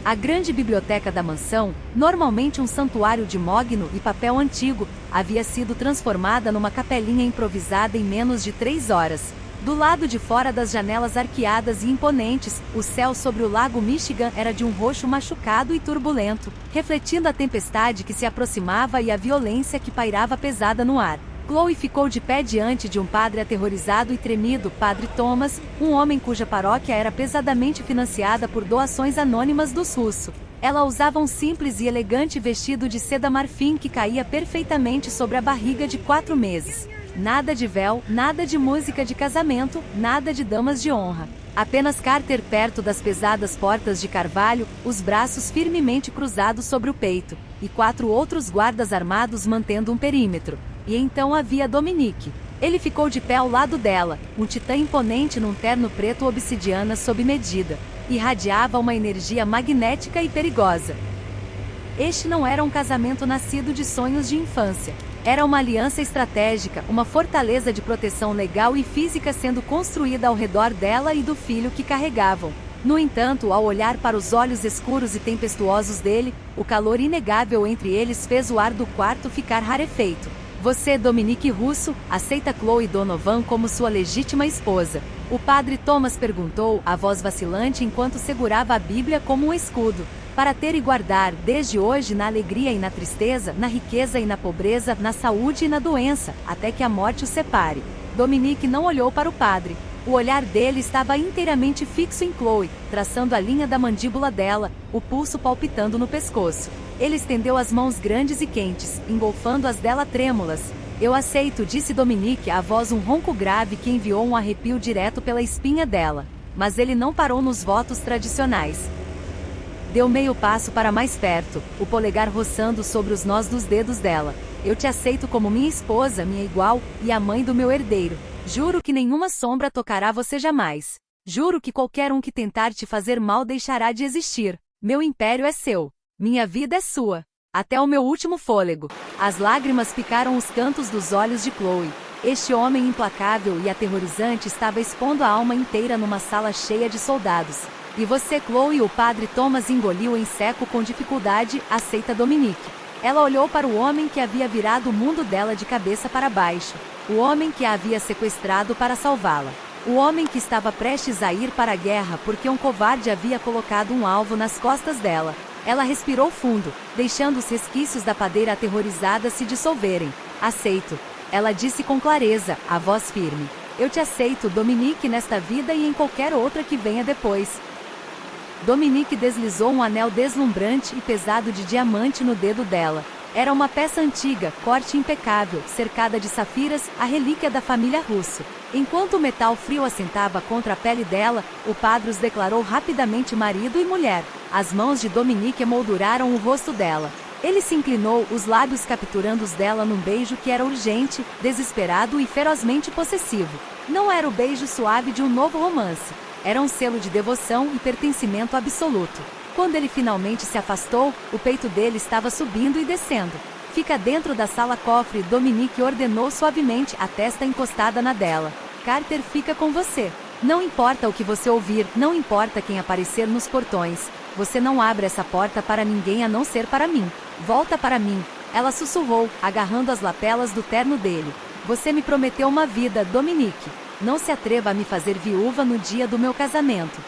A grande biblioteca da mansão, normalmente um santuário de mogno e papel antigo, havia sido transformada numa capelinha improvisada em menos de 3 horas. Do lado de fora das janelas arqueadas e imponentes, o céu sobre o lago Michigan era de um roxo machucado e turbulento, refletindo a tempestade que se aproximava e a violência que pairava pesada no ar. Chloe ficou de pé diante de um padre aterrorizado e tremido, Padre Thomas, um homem cuja paróquia era pesadamente financiada por doações anônimas dos russos. Ela usava um simples e elegante vestido de seda marfim que caía perfeitamente sobre a barriga de 4 meses. Nada de véu, nada de música de casamento, nada de damas de honra. Apenas Carter perto das pesadas portas de carvalho, os braços firmemente cruzados sobre o peito, e 4 outros guardas armados mantendo um perímetro. E então havia Dominique. Ele ficou de pé ao lado dela, um titã imponente num terno preto obsidiana sob medida. Irradiava uma energia magnética e perigosa. Este não era um casamento nascido de sonhos de infância. Era uma aliança estratégica, uma fortaleza de proteção legal e física sendo construída ao redor dela e do filho que carregavam. No entanto, ao olhar para os olhos escuros e tempestuosos dele, o calor inegável entre eles fez o ar do quarto ficar rarefeito. Você, Dominique Russo, aceita Chloe Donovan como sua legítima esposa? O padre Thomas perguntou, a voz vacilante enquanto segurava a Bíblia como um escudo. Para ter e guardar, desde hoje na alegria e na tristeza, na riqueza e na pobreza, na saúde e na doença, até que a morte o separe. Dominique não olhou para o padre. O olhar dele estava inteiramente fixo em Chloe, traçando a linha da mandíbula dela, o pulso palpitando no pescoço. Ele estendeu as mãos grandes e quentes, engolfando as dela trêmulas. Eu aceito, disse Dominique, a voz um ronco grave que enviou um arrepio direto pela espinha dela. Mas ele não parou nos votos tradicionais. Deu meio passo para mais perto, o polegar roçando sobre os nós dos dedos dela. Eu te aceito como minha esposa, minha igual, e a mãe do meu herdeiro. Juro que nenhuma sombra tocará você jamais. Juro que qualquer um que tentar te fazer mal deixará de existir. Meu império é seu. Minha vida é sua. Até o meu último fôlego. As lágrimas picaram os cantos dos olhos de Chloe. Este homem implacável e aterrorizante estava expondo a alma inteira numa sala cheia de soldados. E você, Chloe? O padre Thomas engoliu em seco com dificuldade, aceita Dominique. Ela olhou para o homem que havia virado o mundo dela de cabeça para baixo. O homem que a havia sequestrado para salvá-la. O homem que estava prestes a ir para a guerra porque um covarde havia colocado um alvo nas costas dela. Ela respirou fundo, deixando os resquícios da padeira aterrorizada se dissolverem. Aceito. Ela disse com clareza, a voz firme. Eu te aceito, Dominique, nesta vida e em qualquer outra que venha depois. Dominique deslizou um anel deslumbrante e pesado de diamante no dedo dela. Era uma peça antiga, corte impecável, cercada de safiras, a relíquia da família Russo. Enquanto o metal frio assentava contra a pele dela, o padre os declarou rapidamente marido e mulher. As mãos de Dominique emolduraram o rosto dela. Ele se inclinou, os lábios capturando os dela num beijo que era urgente, desesperado e ferozmente possessivo. Não era o beijo suave de um novo romance. Era um selo de devoção e pertencimento absoluto. Quando ele finalmente se afastou, o peito dele estava subindo e descendo. Fica dentro da sala-cofre, Dominique ordenou suavemente, a testa encostada na dela. Carter fica com você. Não importa o que você ouvir, não importa quem aparecer nos portões. Você não abre essa porta para ninguém a não ser para mim. Volta para mim. Ela sussurrou, agarrando as lapelas do terno dele. Você me prometeu uma vida, Dominique. Não se atreva a me fazer viúva no dia do meu casamento.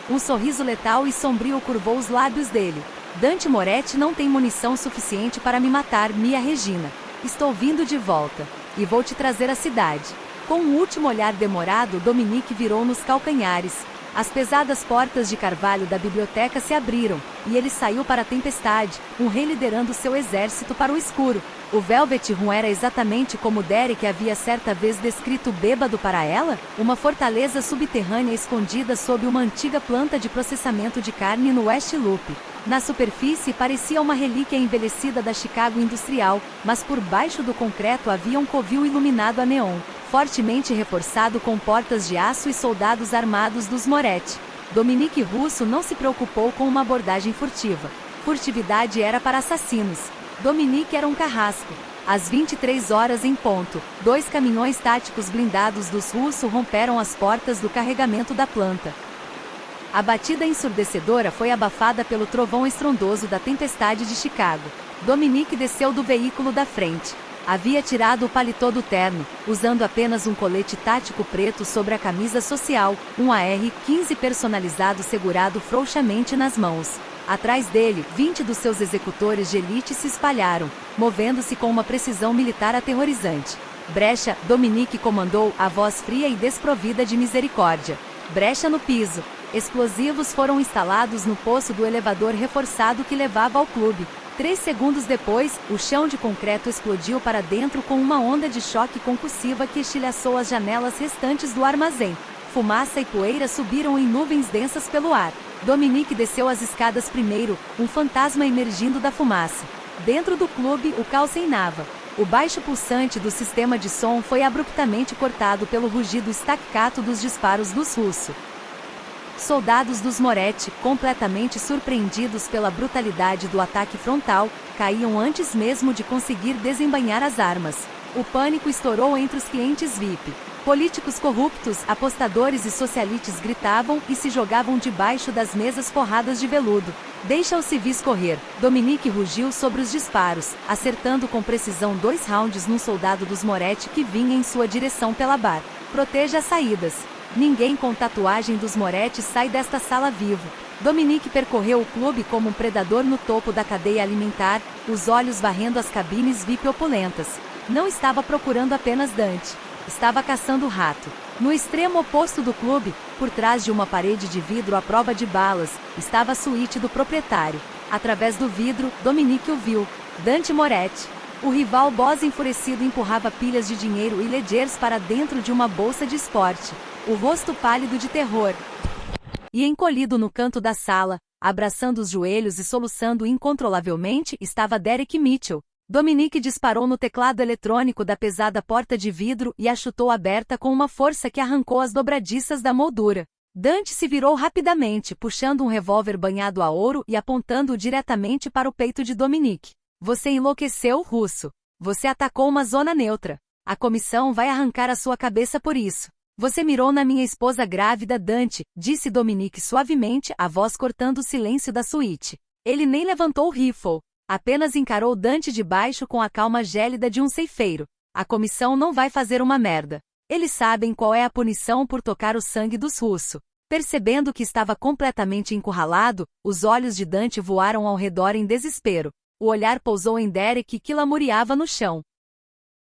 Um sorriso letal e sombrio curvou os lábios dele. Dante Moretti não tem munição suficiente para me matar, Mia Regina. Estou vindo de volta. E vou te trazer à cidade. Com um último olhar demorado, Dominique virou nos calcanhares. As pesadas portas de carvalho da biblioteca se abriram, e ele saiu para a tempestade, um rei liderando seu exército para o escuro. O Velvet Room era exatamente como Derek havia certa vez descrito bêbado para ela? Uma fortaleza subterrânea escondida sob uma antiga planta de processamento de carne no West Loop. Na superfície parecia uma relíquia envelhecida da Chicago industrial, mas por baixo do concreto havia um covil iluminado a neon, fortemente reforçado com portas de aço e soldados armados dos Moretti. Dominique Russo não se preocupou com uma abordagem furtiva. Furtividade era para assassinos. Dominique era um carrasco. Às 23 horas em ponto, 2 caminhões táticos blindados dos Russo romperam as portas do carregamento da planta. A batida ensurdecedora foi abafada pelo trovão estrondoso da tempestade de Chicago. Dominique desceu do veículo da frente. Havia tirado o paletó do terno, usando apenas um colete tático preto sobre a camisa social, um AR-15 personalizado segurado frouxamente nas mãos. Atrás dele, 20 dos seus executores de elite se espalharam, movendo-se com uma precisão militar aterrorizante. Brecha, Dominique comandou, a voz fria e desprovida de misericórdia. Brecha no piso. Explosivos foram instalados no poço do elevador reforçado que levava ao clube. 3 segundos depois, o chão de concreto explodiu para dentro com uma onda de choque concussiva que estilhaçou as janelas restantes do armazém. Fumaça e poeira subiram em nuvens densas pelo ar. Dominique desceu as escadas primeiro, um fantasma emergindo da fumaça. Dentro do clube, o caos reinava. O baixo pulsante do sistema de som foi abruptamente cortado pelo rugido staccato dos disparos dos russos. Soldados dos Moretti, completamente surpreendidos pela brutalidade do ataque frontal, caíam antes mesmo de conseguir desembainhar as armas. O pânico estourou entre os clientes VIP. Políticos corruptos, apostadores e socialites gritavam e se jogavam debaixo das mesas forradas de veludo. Deixa os civis correr. Dominique rugiu sobre os disparos, acertando com precisão 2 rounds num soldado dos Moretti que vinha em sua direção pela bar. Proteja as saídas. Ninguém com tatuagem dos Moretti sai desta sala vivo. Dominique percorreu o clube como um predador no topo da cadeia alimentar, os olhos varrendo as cabines VIP opulentas. Não estava procurando apenas Dante. Estava caçando o rato. No extremo oposto do clube, por trás de uma parede de vidro à prova de balas, estava a suíte do proprietário. Através do vidro, Dominique o viu. Dante Moretti. O rival boss enfurecido empurrava pilhas de dinheiro e ledgers para dentro de uma bolsa de esporte. O rosto pálido de terror. E encolhido no canto da sala, abraçando os joelhos e soluçando incontrolavelmente, estava Derek Mitchell. Dominique disparou no teclado eletrônico da pesada porta de vidro e a chutou aberta com uma força que arrancou as dobradiças da moldura. Dante se virou rapidamente, puxando um revólver banhado a ouro e apontando-o diretamente para o peito de Dominique. Você enlouqueceu, russo. Você atacou uma zona neutra. A comissão vai arrancar a sua cabeça por isso. Você mirou na minha esposa grávida, Dante, disse Dominique suavemente, a voz cortando o silêncio da suíte. Ele nem levantou o rifle. Apenas encarou Dante de baixo com a calma gélida de um ceifeiro. A comissão não vai fazer uma merda. Eles sabem qual é a punição por tocar o sangue dos russos. Percebendo que estava completamente encurralado, os olhos de Dante voaram ao redor em desespero. O olhar pousou em Derek que lamuriava no chão.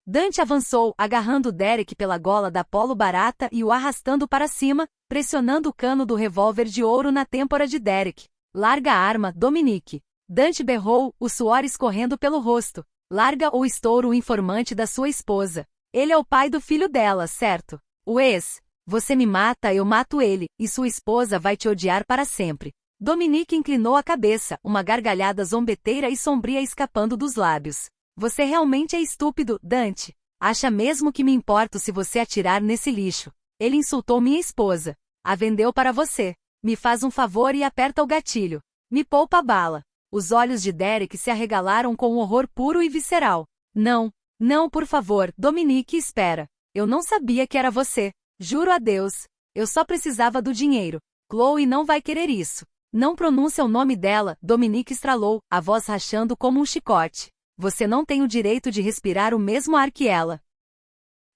Dante avançou, agarrando Derek pela gola da polo barata e o arrastando para cima, pressionando o cano do revólver de ouro na têmpora de Derek. Larga a arma, Dominique. Dante berrou, o suor escorrendo pelo rosto. Larga ou estouro o informante da sua esposa. Ele é o pai do filho dela, certo? O ex. Você me mata, eu mato ele, e sua esposa vai te odiar para sempre. Dominique inclinou a cabeça, uma gargalhada zombeteira e sombria escapando dos lábios. Você realmente é estúpido, Dante. Acha mesmo que me importo se você atirar nesse lixo? Ele insultou minha esposa. A vendeu para você. Me faz um favor e aperta o gatilho. Me poupa a bala. Os olhos de Derek se arregalaram com um horror puro e visceral. Não, não, por favor, Dominique, espera. Eu não sabia que era você. Juro a Deus. Eu só precisava do dinheiro. Chloe não vai querer isso. Não pronuncia o nome dela, Dominique estralou, a voz rachando como um chicote. Você não tem o direito de respirar o mesmo ar que ela.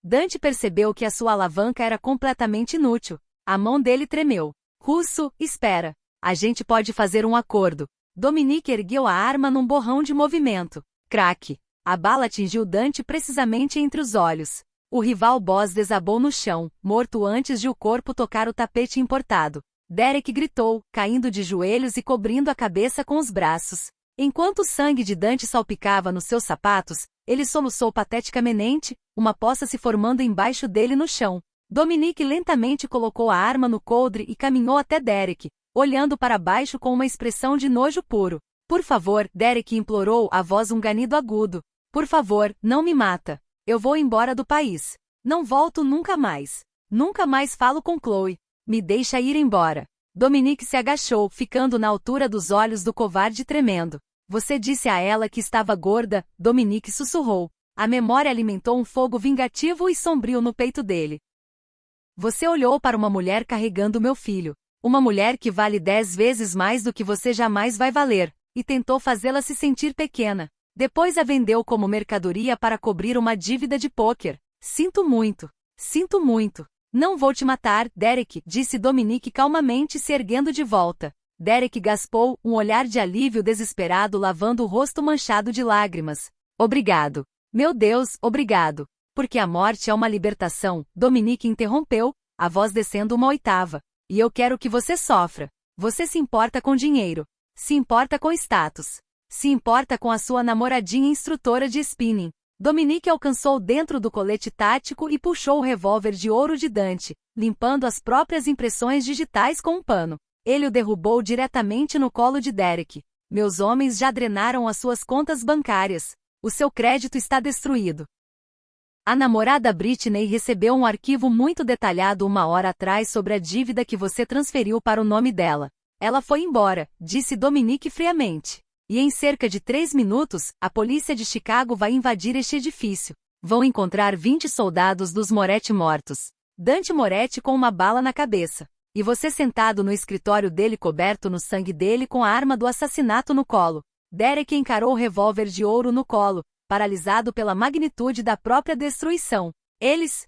Dante percebeu que a sua alavanca era completamente inútil. A mão dele tremeu. Russo, espera. A gente pode fazer um acordo. Dominique ergueu a arma num borrão de movimento. Craque. A bala atingiu Dante precisamente entre os olhos. O rival boss desabou no chão, morto antes de o corpo tocar o tapete importado. Derek gritou, caindo de joelhos e cobrindo a cabeça com os braços. Enquanto o sangue de Dante salpicava nos seus sapatos, ele soluçou pateticamente, uma poça se formando embaixo dele no chão. Dominique lentamente colocou a arma no coldre e caminhou até Derek, olhando para baixo com uma expressão de nojo puro. Por favor, Derek implorou, a voz um ganido agudo. Por favor, não me mata. Eu vou embora do país. Não volto nunca mais. Nunca mais falo com Chloe. Me deixa ir embora. Dominique se agachou, ficando na altura dos olhos do covarde tremendo. Você disse a ela que estava gorda, Dominique sussurrou. A memória alimentou um fogo vingativo e sombrio no peito dele. Você olhou para uma mulher carregando meu filho. Uma mulher que vale 10 vezes mais do que você jamais vai valer, e tentou fazê-la se sentir pequena. Depois a vendeu como mercadoria para cobrir uma dívida de pôquer. Sinto muito. Sinto muito. Não vou te matar, Derek, disse Dominique calmamente se erguendo de volta. Derek gaspou, um olhar de alívio desesperado lavando o rosto manchado de lágrimas. Obrigado. Meu Deus, obrigado. Porque a morte é uma libertação, Dominique interrompeu, a voz descendo uma oitava. E eu quero que você sofra. Você se importa com dinheiro. Se importa com status. Se importa com a sua namoradinha instrutora de spinning. Dominique alcançou dentro do colete tático e puxou o revólver de ouro de Dante, limpando as próprias impressões digitais com um pano. Ele o derrubou diretamente no colo de Derek. Meus homens já drenaram as suas contas bancárias. O seu crédito está destruído. A namorada Britney recebeu um arquivo muito detalhado 1 hora atrás sobre a dívida que você transferiu para o nome dela. Ela foi embora, disse Dominique friamente. E em cerca de 3 minutos, a polícia de Chicago vai invadir este edifício. Vão encontrar 20 soldados dos Moretti mortos. Dante Moretti com uma bala na cabeça. E você sentado no escritório dele coberto no sangue dele com a arma do assassinato no colo. Derek encarou o revólver de ouro no colo, paralisado pela magnitude da própria destruição. Eles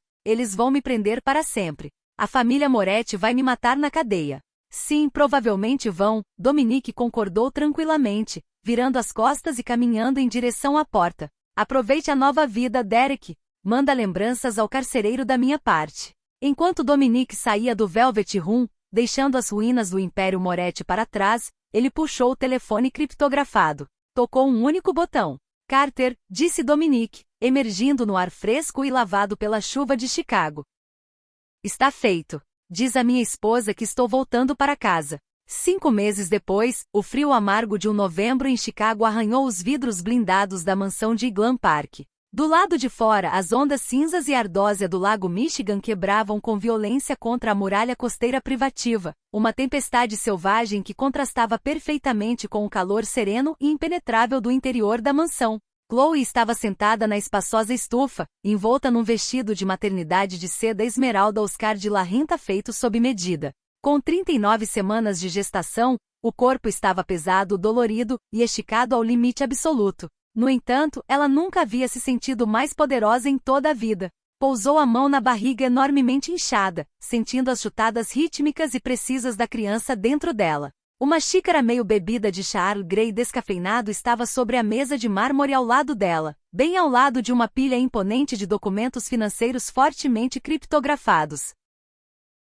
vão me prender para sempre. A família Moretti vai me matar na cadeia. Sim, provavelmente vão, Dominique concordou tranquilamente, virando as costas e caminhando em direção à porta. Aproveite a nova vida, Derek. Manda lembranças ao carcereiro da minha parte. Enquanto Dominique saía do Velvet Room, deixando as ruínas do Império Moretti para trás, ele puxou o telefone criptografado. Tocou um único botão. Carter, disse Dominique, emergindo no ar fresco e lavado pela chuva de Chicago. Está feito. Diz a minha esposa que estou voltando para casa. 5 meses depois, o frio amargo de um novembro em Chicago arranhou os vidros blindados da mansão de Glen Park. Do lado de fora, as ondas cinzas e ardósia do lago Michigan quebravam com violência contra a muralha costeira privativa, uma tempestade selvagem que contrastava perfeitamente com o calor sereno e impenetrável do interior da mansão. Chloe estava sentada na espaçosa estufa, envolta num vestido de maternidade de seda esmeralda Oscar de la Renta feito sob medida. Com 39 semanas de gestação, o corpo estava pesado, dolorido e esticado ao limite absoluto. No entanto, ela nunca havia se sentido mais poderosa em toda a vida. Pousou a mão na barriga enormemente inchada, sentindo as chutadas rítmicas e precisas da criança dentro dela. Uma xícara meio bebida de chá Earl Grey descafeinado estava sobre a mesa de mármore ao lado dela, bem ao lado de uma pilha imponente de documentos financeiros fortemente criptografados.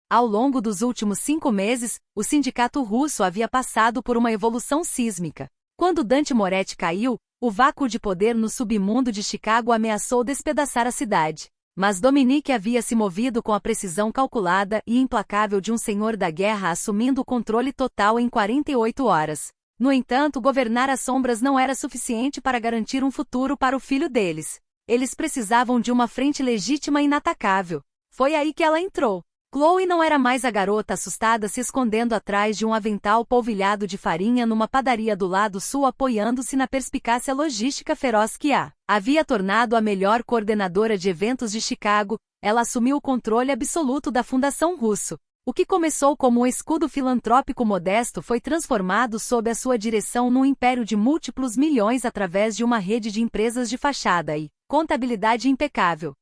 Ao longo dos últimos 5 meses, o sindicato russo havia passado por uma evolução sísmica. Quando Dante Moretti caiu, o vácuo de poder no submundo de Chicago ameaçou despedaçar a cidade. Mas Dominique havia se movido com a precisão calculada e implacável de um senhor da guerra assumindo o controle total em 48 horas. No entanto, governar as sombras não era suficiente para garantir um futuro para o filho deles. Eles precisavam de uma frente legítima e inatacável. Foi aí que ela entrou. Chloe não era mais a garota assustada se escondendo atrás de um avental polvilhado de farinha numa padaria do lado sul apoiando-se na perspicácia logística feroz que a havia tornado a melhor coordenadora de eventos de Chicago. Ela assumiu o controle absoluto da Fundação Russo. O que começou como um escudo filantrópico modesto foi transformado sob a sua direção num império de múltiplos milhões através de uma rede de empresas de fachada e contabilidade impecável.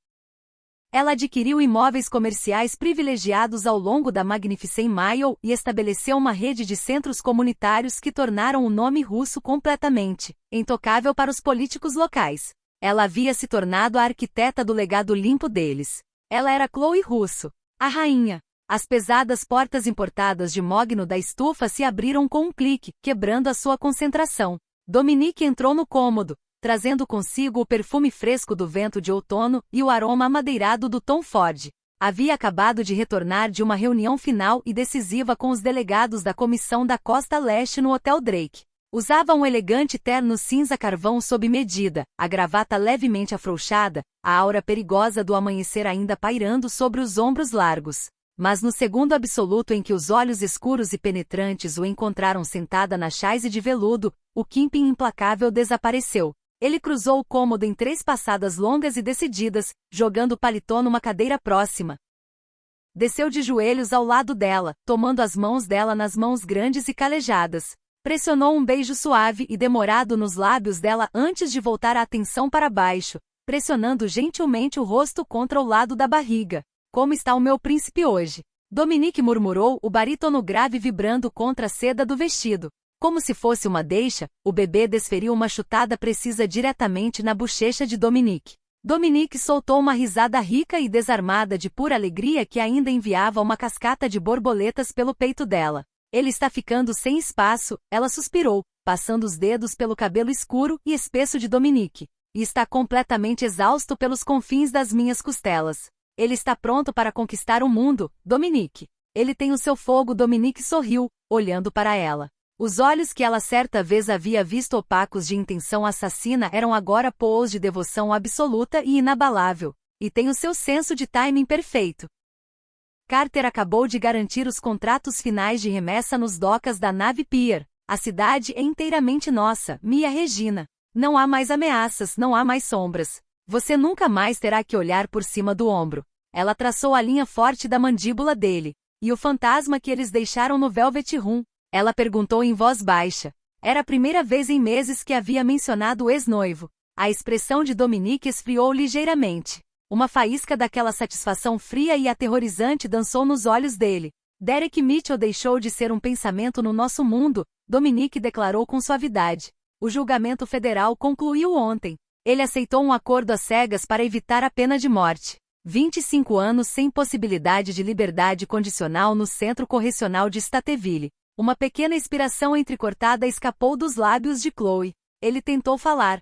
Ela adquiriu imóveis comerciais privilegiados ao longo da Magnificent Mile e estabeleceu uma rede de centros comunitários que tornaram o nome russo completamente intocável para os políticos locais. Ela havia se tornado a arquiteta do legado limpo deles. Ela era Chloe Russo, a rainha. As pesadas portas importadas de mogno da estufa se abriram com um clique, quebrando a sua concentração. Dominique entrou no cômodo, trazendo consigo o perfume fresco do vento de outono e o aroma amadeirado do Tom Ford. Havia acabado de retornar de uma reunião final e decisiva com os delegados da Comissão da Costa Leste no Hotel Drake. Usava um elegante terno cinza carvão sob medida, a gravata levemente afrouxada, a aura perigosa do amanhecer ainda pairando sobre os ombros largos. Mas no segundo absoluto em que os olhos escuros e penetrantes o encontraram sentada na chaise de veludo, o Kimping implacável desapareceu. Ele cruzou o cômodo em 3 passadas longas e decididas, jogando o paletó numa cadeira próxima. Desceu de joelhos ao lado dela, tomando as mãos dela nas mãos grandes e calejadas. Pressionou um beijo suave e demorado nos lábios dela antes de voltar a atenção para baixo, pressionando gentilmente o rosto contra o lado da barriga. Como está o meu príncipe hoje? Dominique murmurou, o barítono grave vibrando contra a seda do vestido. Como se fosse uma deixa, o bebê desferiu uma chutada precisa diretamente na bochecha de Dominique. Dominique soltou uma risada rica e desarmada de pura alegria que ainda enviava uma cascata de borboletas pelo peito dela. Ele está ficando sem espaço, ela suspirou, passando os dedos pelo cabelo escuro e espesso de Dominique. E está completamente exausto pelos confins das minhas costelas. Ele está pronto para conquistar o mundo, Dominique. Ele tem o seu fogo. Dominique sorriu, olhando para ela. Os olhos que ela certa vez havia visto opacos de intenção assassina eram agora pôs de devoção absoluta e inabalável. E tem o seu senso de timing perfeito. Carter acabou de garantir os contratos finais de remessa nos docas da nave Pier. A cidade é inteiramente nossa, Mia Regina. Não há mais ameaças, não há mais sombras. Você nunca mais terá que olhar por cima do ombro. Ela traçou a linha forte da mandíbula dele. E o fantasma que eles deixaram no Velvet Room? Ela perguntou em voz baixa. Era a primeira vez em meses que havia mencionado o ex-noivo. A expressão de Dominique esfriou ligeiramente. Uma faísca daquela satisfação fria e aterrorizante dançou nos olhos dele. Derek Mitchell deixou de ser um pensamento no nosso mundo, Dominique declarou com suavidade. O julgamento federal concluiu ontem. Ele aceitou um acordo às cegas para evitar a pena de morte. 25 anos sem possibilidade de liberdade condicional no Centro Correcional de Stateville. Uma pequena inspiração entrecortada escapou dos lábios de Chloe. Ele tentou falar.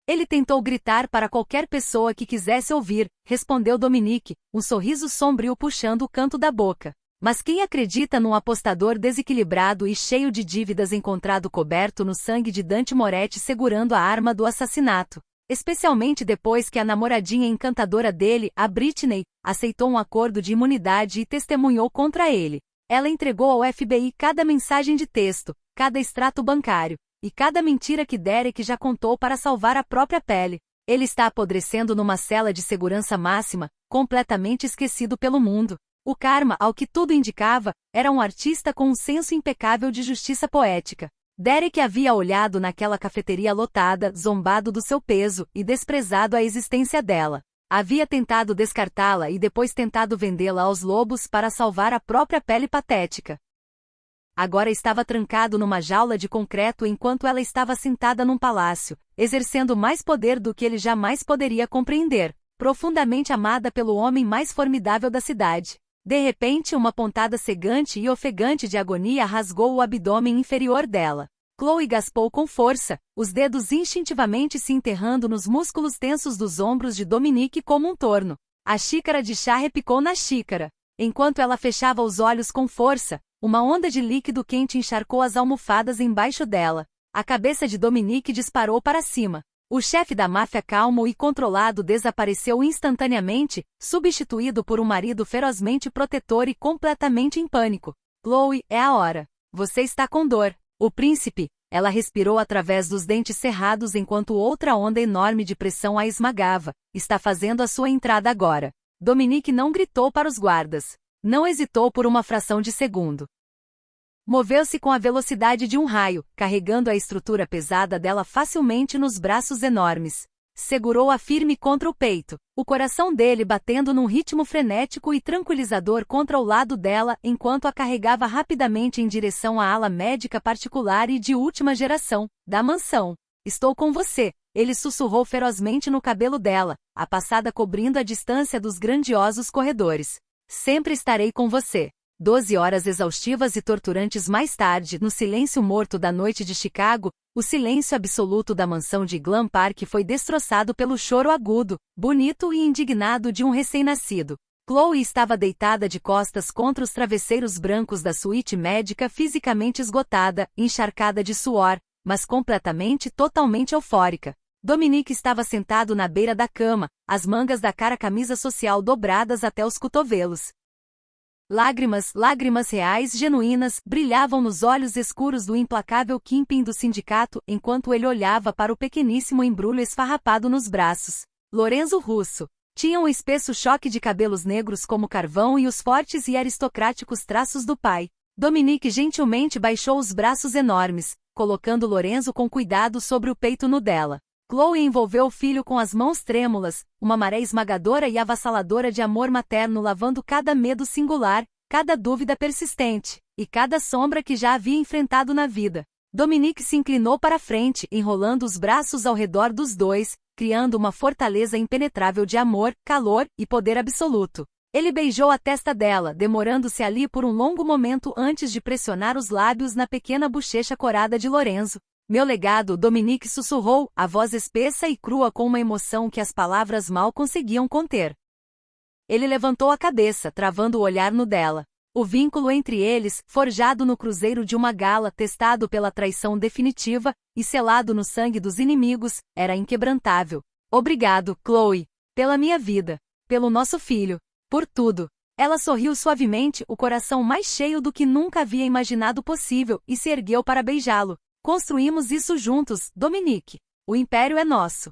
Ele tentou gritar para qualquer pessoa que quisesse ouvir, respondeu Dominique, um sorriso sombrio puxando o canto da boca. Mas quem acredita num apostador desequilibrado e cheio de dívidas encontrado coberto no sangue de Dante Moretti segurando a arma do assassinato? Especialmente depois que a namoradinha encantadora dele, a Britney, aceitou um acordo de imunidade e testemunhou contra ele. Ela entregou ao FBI cada mensagem de texto, cada extrato bancário, e cada mentira que Derek já contou para salvar a própria pele. Ele está apodrecendo numa cela de segurança máxima, completamente esquecido pelo mundo. O Karma, ao que tudo indicava, era um artista com um senso impecável de justiça poética. Derek havia olhado naquela cafeteria lotada, zombado do seu peso e desprezado a existência dela. Havia tentado descartá-la e depois tentado vendê-la aos lobos para salvar a própria pele patética. Agora estava trancado numa jaula de concreto enquanto ela estava sentada num palácio, exercendo mais poder do que ele jamais poderia compreender, profundamente amada pelo homem mais formidável da cidade. De repente, uma pontada cegante e ofegante de agonia rasgou o abdômen inferior dela. Chloe gaspou com força, os dedos instintivamente se enterrando nos músculos tensos dos ombros de Dominique como um torno. A xícara de chá repicou na xícara. Enquanto ela fechava os olhos com força, uma onda de líquido quente encharcou as almofadas embaixo dela. A cabeça de Dominique disparou para cima. O chefe da máfia calmo e controlado desapareceu instantaneamente, substituído por um marido ferozmente protetor e completamente em pânico. Chloe, é a hora. Você está com dor. O príncipe, ela respirou através dos dentes cerrados enquanto outra onda enorme de pressão a esmagava, está fazendo a sua entrada agora. Dominique não gritou para os guardas. Não hesitou por uma fração de segundo. Moveu-se com a velocidade de um raio, carregando a estrutura pesada dela facilmente nos braços enormes. Segurou-a firme contra o peito, o coração dele batendo num ritmo frenético e tranquilizador contra o lado dela enquanto a carregava rapidamente em direção à ala médica particular e de última geração, da mansão. Estou com você, ele sussurrou ferozmente no cabelo dela, a passada cobrindo a distância dos grandiosos corredores. Sempre estarei com você. 12 horas exaustivas e torturantes mais tarde, no silêncio morto da noite de Chicago, o silêncio absoluto da mansão de Glen Park foi destroçado pelo choro agudo, bonito e indignado de um recém-nascido. Chloe estava deitada de costas contra os travesseiros brancos da suíte médica fisicamente esgotada, encharcada de suor, mas totalmente eufórica. Dominique estava sentado na beira da cama, as mangas da cara camisa social dobradas até os cotovelos. Lágrimas reais genuínas, brilhavam nos olhos escuros do implacável Kingpin do sindicato enquanto ele olhava para o pequeníssimo embrulho esfarrapado nos braços. Lorenzo Russo. Tinha um espesso choque de cabelos negros como carvão e os fortes e aristocráticos traços do pai. Dominique gentilmente baixou os braços enormes, colocando Lorenzo com cuidado sobre o peito nu dela. Chloe envolveu o filho com as mãos trêmulas, uma maré esmagadora e avassaladora de amor materno lavando cada medo singular, cada dúvida persistente, e cada sombra que já havia enfrentado na vida. Dominique se inclinou para a frente, enrolando os braços ao redor dos dois, criando uma fortaleza impenetrável de amor, calor e poder absoluto. Ele beijou a testa dela, demorando-se ali por um longo momento antes de pressionar os lábios na pequena bochecha corada de Lorenzo. Meu legado, Dominique sussurrou, a voz espessa e crua com uma emoção que as palavras mal conseguiam conter. Ele levantou a cabeça, travando o olhar no dela. O vínculo entre eles, forjado no cruzeiro de uma gala, testado pela traição definitiva e selado no sangue dos inimigos, era inquebrantável. Obrigado, Chloe. Pela minha vida. Pelo nosso filho. Por tudo. Ela sorriu suavemente, o coração mais cheio do que nunca havia imaginado possível, e se ergueu para beijá-lo. Construímos isso juntos, Dominique. O império é nosso.